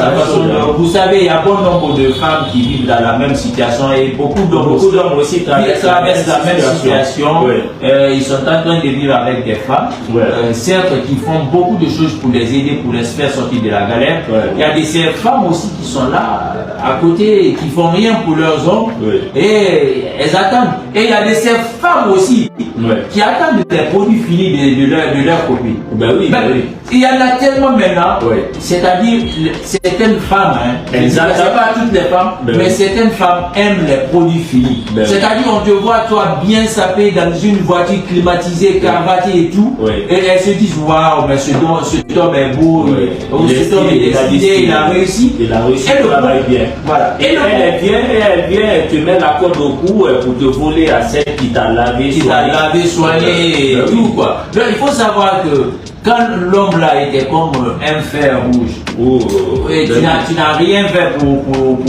Vous savez, il y a bon nombre de femmes qui vivent dans la même situation et beaucoup d'hommes aussi traversent la même situation. Ils sont en train de vivre avec des femmes, certes, qui font beaucoup de choses pour les aider, pour les faire sortir de la galère. Il y a ces femmes aussi qui sont là, à côté, et qui font rien pour leurs hommes. Et elles attendent. Et il y a ces femmes aussi qui attendent des produits finis de leur copine. Il y en a tellement maintenant, c'est-à-dire certaines femmes, c'est pas toutes les femmes, mais certaines femmes aiment les produits finis. C'est-à-dire on te voit toi bien sapé dans une voiture climatisée, cravatée et tout, et elles se disent waouh, mais cet homme est beau, cet homme est décidé, il a réussi. Il a réussi, il travaille bien. Voilà. Et elle vient, elle te met la corde au cou pour te voler à celle qui t'a lavé, soigné et tout quoi. Donc il faut savoir que quand l'homme là était comme un fer rouge, et tu n'as rien fait pour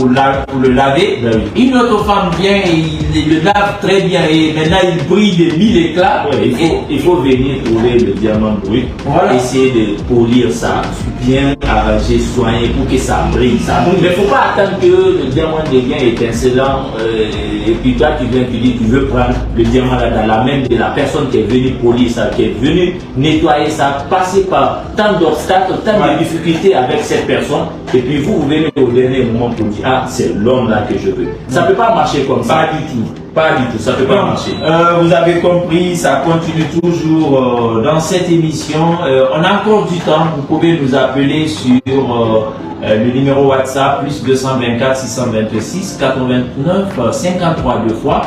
le laver, une autre femme vient et il le lave très bien et maintenant il brille de 1000 éclats. Il faut venir trouver le diamant brut, essayer de polir ça, bien arranger, soigner pour que ça brille. Mais il ne faut pas attendre que le diamant devienne étincelant et puis toi tu viens, tu dis tu veux prendre le diamant là dans la main de la personne qui est venue polir ça, qui est venue nettoyer ça, passer par tant d'obstacles, tant de difficultés avec cette personne, et puis vous venez au dernier moment pour dire ah c'est l'homme là que je veux. Ça peut pas marcher comme ça. Pas du tout. Pas du tout, ça peut pas marcher. Vous avez compris, ça continue toujours dans cette émission. On a encore du temps, vous pouvez nous appeler sur le numéro WhatsApp plus 224 626 89 53 deux fois,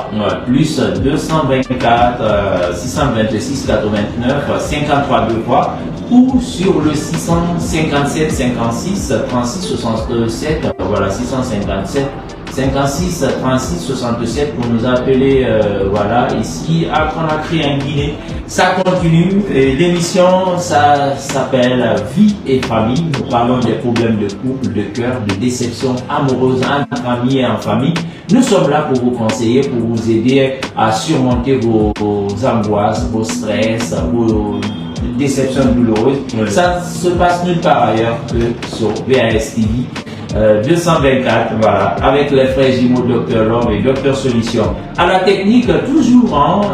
plus 224 626 89 53 deux fois, ou sur le 657 56 36 67, voilà 657 56 36 67 pour nous appeler voilà ici à Conakry en Guinée. Ça continue, l'émission ça s'appelle Vie et Famille. Nous parlons des problèmes de couple, de cœur, de déception amoureuse entre amis et en famille. Nous sommes là pour vous conseiller, pour vous aider à surmonter vos angoisses, vos stress, vos déceptions douloureuses. Ça se passe nulle part ailleurs que sur VAS TV 224, voilà, avec les frères jumeaux Dr Love et Dr Solution. À la technique, toujours,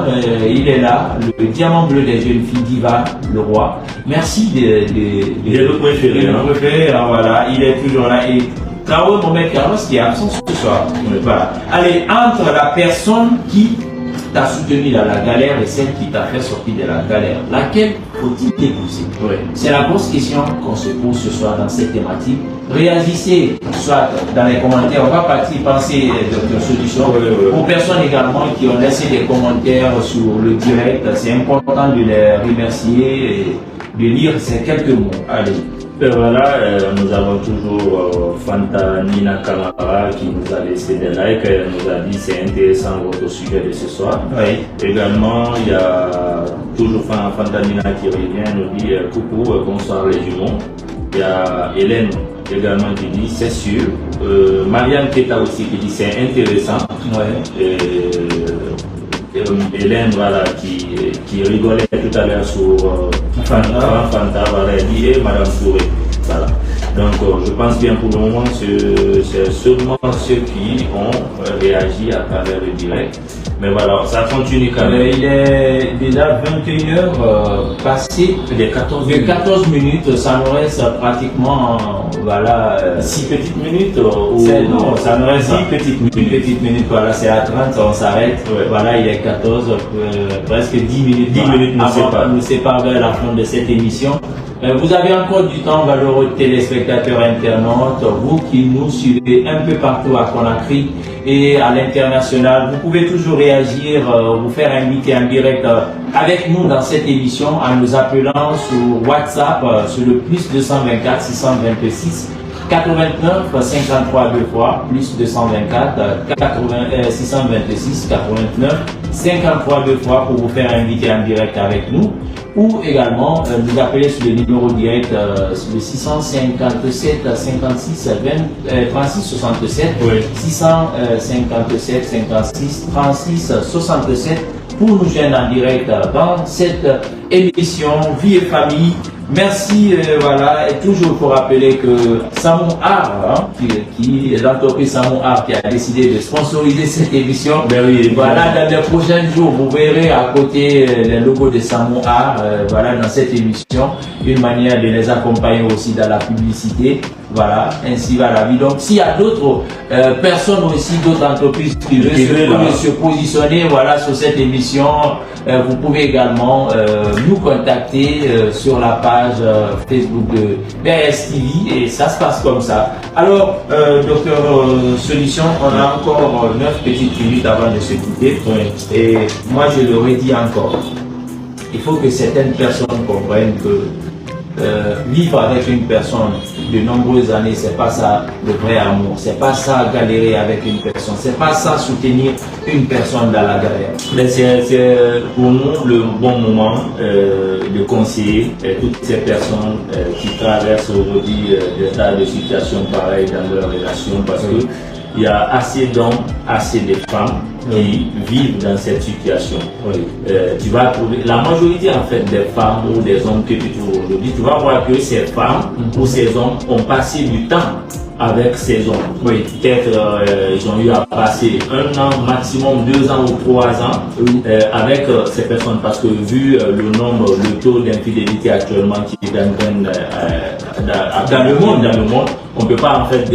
il est là, le diamant bleu des jeunes filles, Diva, le roi. Merci de le préféré. Voilà, il est toujours là. Et Traoré Mohamed Carlos qui est absent ce soir. Voilà. Allez, entre la personne qui t'a soutenu dans la galère et celle qui t'a fait sortir de la galère, laquelle faut-il épouser? C'est la grosse question qu'on se pose ce soir dans cette thématique. Réagissez, soit dans les commentaires, on va partir penser de solution. Pour personnes également qui ont laissé des commentaires sur le direct, c'est important de les remercier et de lire ces quelques mots. Allez. Voilà, nous avons toujours Fanta Nina Kamara qui nous a laissé des likes, elle nous a dit c'est intéressant votre sujet de ce soir. Également, il y a toujours Fanta Nina qui revient, nous dit coucou, bonsoir les jumeaux. Il y a Hélène également qui dit c'est sûr. Marianne Keta aussi qui dit c'est intéressant. Hélène voilà, qui rigolait tout à l'heure sur Fanta, voilà, elle dit et Madame Touré. Voilà. Donc je pense bien pour le moment c'est seulement ceux qui ont réagi à travers le direct. Mais voilà, ça continue quand même. Il est déjà 21h passé de 14 minutes, ça nous reste pratiquement voilà, 6 petites minutes non, ça nous reste 10 petites minutes, voilà, c'est à 30, on s'arrête. Voilà, il est 14, presque 10 minutes. 10 minutes nous séparent vers la fin de cette émission. Vous avez encore du temps, valeureux téléspectateurs internautes, vous qui nous suivez un peu partout à Conakry et à l'international. Vous pouvez toujours réagir, vous faire inviter en direct avec nous dans cette émission en nous appelant sur WhatsApp sur le plus 224 626 89 53 deux fois, plus 224 626 89 53 deux fois pour vous faire inviter en direct avec nous, ou également nous appeler sur le numéro direct sur le 657 56 36 67 657 56 36 67 pour nous joindre en direct dans cette émission Vie et Famille. Merci, voilà, et toujours pour rappeler que Samou Art, qui est l'entreprise Samou Art qui a décidé de sponsoriser cette émission. Voilà, dans les prochains jours, vous verrez à côté les logos de Samou Art, voilà, dans cette émission, une manière de les accompagner aussi dans la publicité. Voilà, ainsi va la vie. Donc, s'il y a d'autres personnes aussi, d'autres entreprises qui veulent se positionner, voilà, sur cette émission, vous pouvez également nous contacter sur la page Facebook de VAS TV et ça se passe comme ça. Alors, docteur Solution, on a encore 9 petites minutes avant de se quitter. Et moi, je le redis encore, il faut que certaines personnes comprennent que vivre avec une personne de nombreuses années, c'est pas ça le vrai amour, c'est pas ça galérer avec une personne, c'est pas ça soutenir une personne dans la galère. Mais c'est pour nous le bon moment de conseiller toutes ces personnes qui traversent aujourd'hui des tas de situations pareilles dans leur relation, parce que il y a assez d'hommes, assez de femmes qui vivent dans cette situation. Tu vas trouver la majorité en fait des femmes ou des hommes que tu trouves aujourd'hui, tu vas voir que ces femmes ou ces hommes ont passé du temps avec ces hommes. Peut-être ils ont eu à passer 1 an, maximum 2 ans ou 3 ans avec ces personnes, parce que vu le nombre, le taux d'infidélité actuellement qui est en train dans le monde, on ne peut pas en fait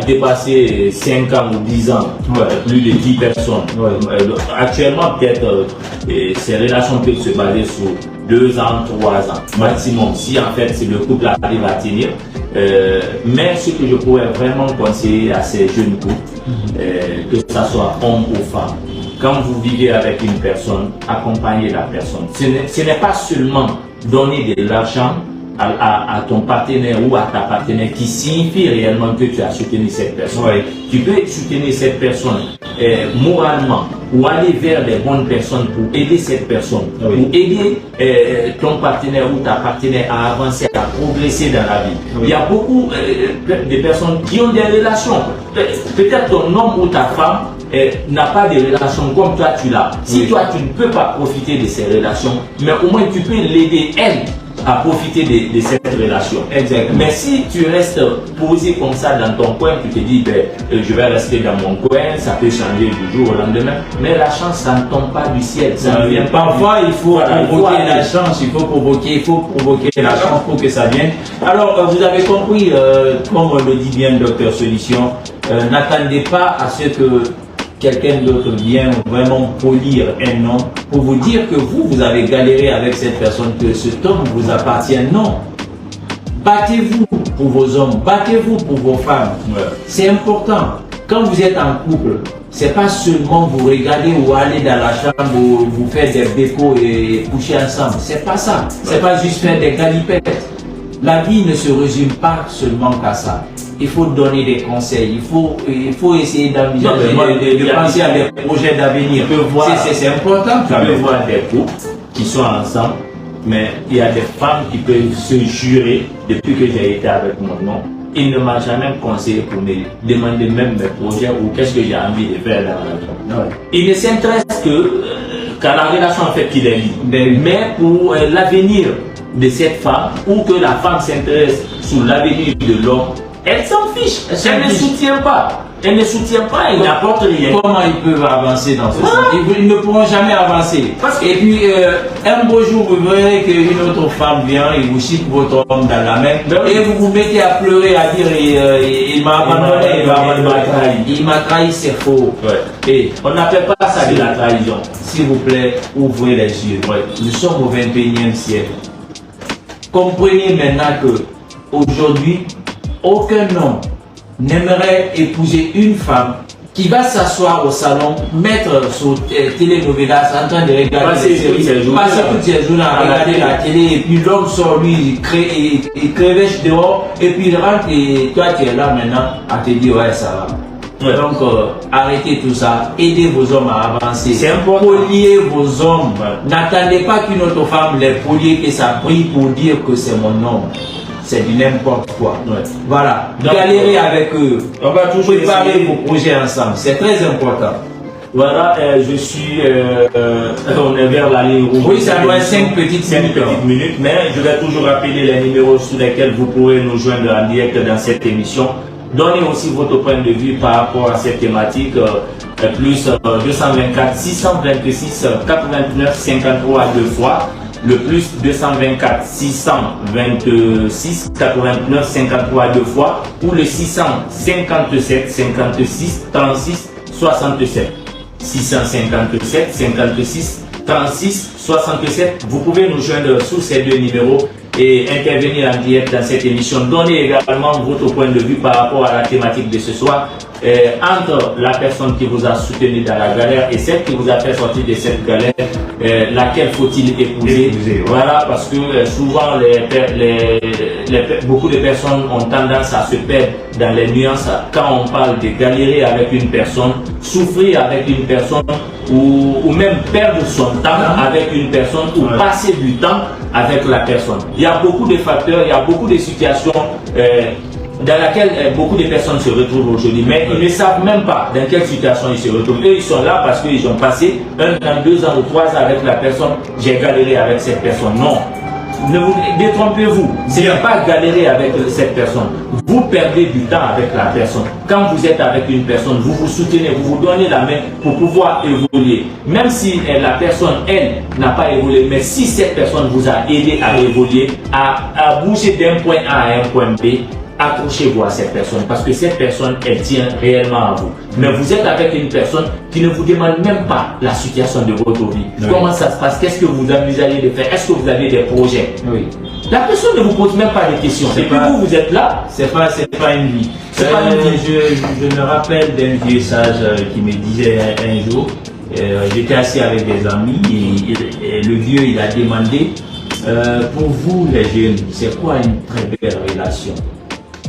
dépasser 5 ans ou 10 ans, plus de 10 personnes. Actuellement, peut-être, ces relations peuvent se baser sur 2 ans, 3 ans maximum, si en fait le couple arrive à tenir. Mais ce que je pourrais vraiment conseiller à ces jeunes couples, que ce soit homme ou femme, quand vous vivez avec une personne, accompagnez la personne. Ce n'est pas seulement donner de l'argent à ton partenaire ou à ta partenaire qui signifie réellement que tu as soutenu cette personne. Tu peux soutenir cette personne moralement ou aller vers des bonnes personnes pour aider cette personne, pour aider ton partenaire ou ta partenaire à avancer, à progresser dans la vie. Il y a beaucoup de personnes qui ont des relations. Peut-être ton homme ou ta femme n'a pas de relations comme toi tu l'as. Si toi tu ne peux pas profiter de ces relations, mais au moins tu peux l'aider elle à profiter de cette relation. Exactement. Mais si tu restes posé comme ça dans ton coin, tu te dis je vais rester dans mon coin, ça peut changer du jour au lendemain, mais la chance ça ne tombe pas du ciel, ça ne vient pas. Parfois il faut provoquer la chance, il faut provoquer la chance pour que ça vienne. Alors vous avez compris, comme le dit bien le docteur Solution, n'attendez pas à ce que quelqu'un d'autre vient vraiment polir un homme pour vous dire que vous avez galéré avec cette personne, que cet homme vous appartient. Non. Battez-vous pour vos hommes, battez-vous pour vos femmes. C'est important. Quand vous êtes en couple, c'est pas seulement vous regarder ou aller dans la chambre ou vous faire des bécos et coucher ensemble. C'est pas ça. C'est pas juste faire des galipettes. La vie ne se résume pas seulement qu'à ça. Il faut donner des conseils, il faut essayer d'envisager, de penser à des projets d'avenir. C'est important. Tu peux voir des couples qui sont ensemble, mais il y a des femmes qui peuvent se jurer, depuis que j'ai été avec mon homme, il ne m'a jamais conseillé pour me demander même mes projets ou qu'est-ce que j'ai envie de faire dans la vie. Il ne s'intéresse qu'à la relation en fait qu'il est libre, mais pour l'avenir de cette femme ou que la femme s'intéresse sur l'avenir de l'homme, elle s'en fiche, elle ne soutient pas. Elle ne soutient pas, elle n'apporte rien. Comment ils peuvent avancer dans ce sens? Ils ne pourront jamais avancer. Et puis, un beau jour, vous verrez qu'une autre femme vient et vous chique votre homme dans la main. Et vous vous mettez à pleurer, à dire il m'a abandonné, il m'a trahi, c'est faux. Et on n'appelle pas ça de la trahison. S'il vous plaît, ouvrez les yeux. Nous sommes au 21e siècle. Comprenez maintenant que aujourd'hui, aucun homme n'aimerait épouser une femme qui va s'asseoir au salon, mettre son télénovelas en train de regarder passer toutes ses journées à regarder la télé, et puis l'homme sort lui, il crevèche dehors, et puis il rentre et toi tu es là maintenant à te dire ouais ça va. Donc arrêtez tout ça, aidez vos hommes à avancer, poliez vos hommes, n'attendez pas qu'une autre femme les polie, que ça brille pour dire que c'est mon homme. C'est du n'importe quoi. Voilà, galérez avec eux, on va toujours préparer vos projets ensemble, c'est très important. Voilà, je suis, on est vers la ligne rouge. Oui, ça doit être 5 petites minutes, mais je vais toujours rappeler les numéros sur lesquels vous pourrez nous joindre en direct dans cette émission. Donnez aussi votre point de vue par rapport à cette thématique, plus 224 626 89 53 deux fois. Le plus 224 626 89 53 deux fois ou le 657 56 36 67 657 56 36 67. Vous pouvez nous joindre sous ces deux numéros et intervenir en direct dans cette émission. Donnez également votre point de vue par rapport à la thématique de ce soir. Entre la personne qui vous a soutenu dans la galère et celle qui vous a fait sortir de cette galère, laquelle faut-il épouser? Voilà, parce que souvent beaucoup de personnes ont tendance à se perdre dans les nuances quand on parle de galérer avec une personne, souffrir avec une personne ou même perdre son temps avec une personne ou passer du temps avec la personne. Il y a beaucoup de facteurs, il y a beaucoup de situations dans laquelle beaucoup de personnes se retrouvent aujourd'hui, mais ils ne savent même pas dans quelle situation ils se retrouvent. Eux, ils sont là parce qu'ils ont passé 1 an, 2 ans ou 3 ans avec la personne. J'ai galéré avec cette personne. Non. détrompez-vous. Ce n'est pas galérer avec cette personne. Vous perdez du temps avec la personne. Quand vous êtes avec une personne, vous vous soutenez, vous vous donnez la main pour pouvoir évoluer. Même si la personne, elle, n'a pas évolué, mais si cette personne vous a aidé à évoluer, à bouger d'un point A à un point B, accrochez-vous à cette personne parce que cette personne, elle tient réellement à vous. Mais vous êtes avec une personne qui ne vous demande même pas la situation de votre vie. Oui. Comment ça se passe? Qu'est-ce que vous envisagez de faire? Est-ce que vous avez des projets? Oui. La personne ne vous pose même pas de questions. Et puis vous êtes là. C'est pas une vie. Je me rappelle d'un vieux sage qui me disait un jour, j'étais assis avec des amis et le vieux il a demandé, pour vous les jeunes, c'est quoi une très belle relation?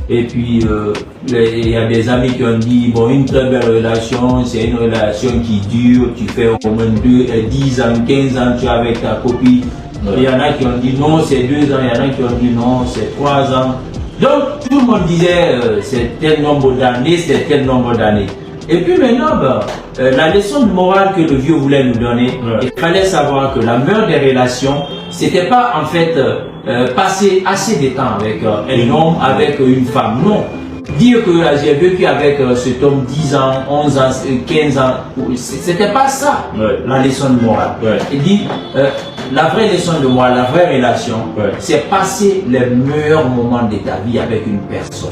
Et puis, il y a des amis qui ont dit, bon, une très belle relation, c'est une relation qui dure, tu fais au moins 10 ans, 15 ans, tu es avec ta copine. Il y en a qui ont dit non, c'est 2 ans, il y en a qui ont dit non, c'est 3 ans. Donc, tout le monde disait, c'est tel nombre d'années, c'est tel nombre d'années. Et puis maintenant, la leçon de morale que le vieux voulait nous donner, il fallait savoir que la meilleure des relations, c'était pas en fait passer assez de temps avec un homme, avec une femme. Non. Dire que j'ai vécu avec cet homme 10 ans, 11 ans, 15 ans, c'était pas ça la leçon de morale. Il dit, la vraie leçon de morale, la vraie relation, c'est passer les meilleurs moments de ta vie avec une personne.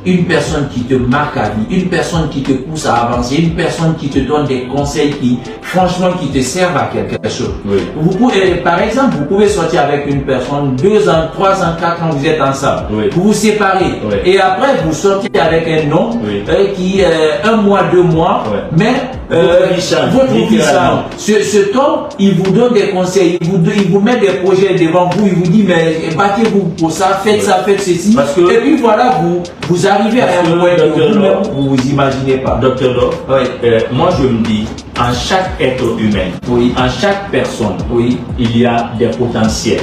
Une personne qui te marque à vie, une personne qui te pousse à avancer, une personne qui te donne des conseils qui, franchement, qui te servent à quelque chose. Vous pouvez, par exemple, vous pouvez sortir avec une personne 2 ans, 3 ans, 4 ans, vous êtes ensemble. Vous vous séparez. Et après, vous sortez avec un homme qui, 1 mois, 2 mois, mais votre vie change. Cet homme, il vous donne des conseils, il vous met des projets devant vous, il vous dit, mais battez-vous pour ça, faites ça, faites ceci. Et puis voilà, vous arrivez à un point que vous vous imaginez pas. Docteur Love, moi je me dis, en chaque être humain, en chaque personne, il y a des potentiels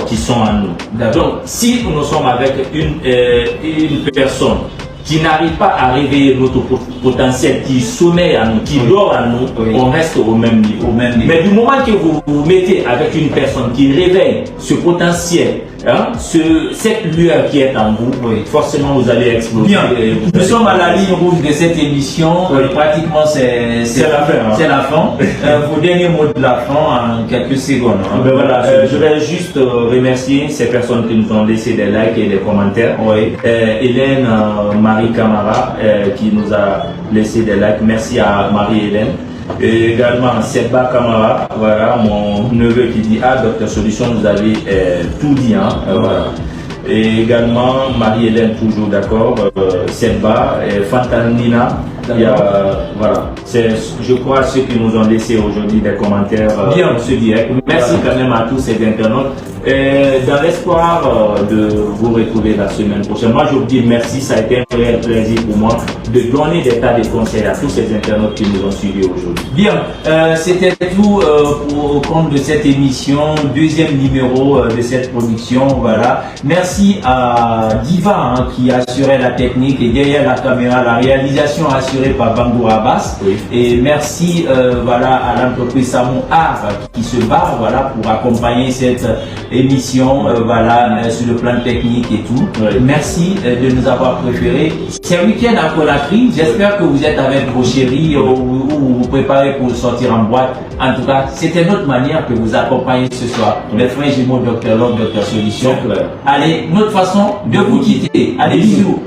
qui sont en nous. Donc, si nous sommes avec une personne qui n'arrive pas à réveiller notre potentiel, qui sommeille à nous, qui dort à nous, on reste au même niveau. Mais du moment que vous vous mettez avec une personne qui réveille ce potentiel, cette lueur qui est en vous, forcément vous allez exploser. Bien. Nous sommes à la ligne rouge de cette émission. Pratiquement c'est la fin. C'est la fin. Vos derniers mots de la fin en quelques secondes. Voilà, je vais juste remercier ces personnes qui nous ont laissé des likes et des commentaires. Hélène Marie Camara qui nous a laissé des likes. Merci à Marie-Hélène. Et également Sedba Kamara, voilà, mon neveu qui dit, ah, Docteur Solution, vous avez tout dit, voilà. Et également Marie-Hélène, toujours d'accord, Sedba, Fantanina, il y a, voilà, c'est, je crois, ceux qui nous ont laissé aujourd'hui des commentaires dans ce direct. Merci quand même à tous ces internautes. Dans l'espoir de vous retrouver la semaine prochaine. Moi, je vous dis merci, ça a été un réel plaisir pour moi de donner des tas de conseils à tous ces internautes qui nous ont suivis aujourd'hui. Bien, c'était tout au compte de cette émission, deuxième numéro de cette production. Voilà. Merci à Diva qui assurait la technique et derrière la caméra, la réalisation assurée par Bangour Abbas. Et merci voilà, à l'entreprise Samon Art qui se bat voilà, pour accompagner cette émission voilà, sur le plan technique et tout. Merci de nous avoir préférés. C'est week-end à Conakry. J'espère que vous êtes avec vos chéris ou vous préparez pour sortir en boîte. En tout cas, c'était notre manière que vous accompagnez ce soir. Les frères jumeaux Docteur Love, Docteur Solution. Allez, notre façon de vous quitter. Allez, bisous.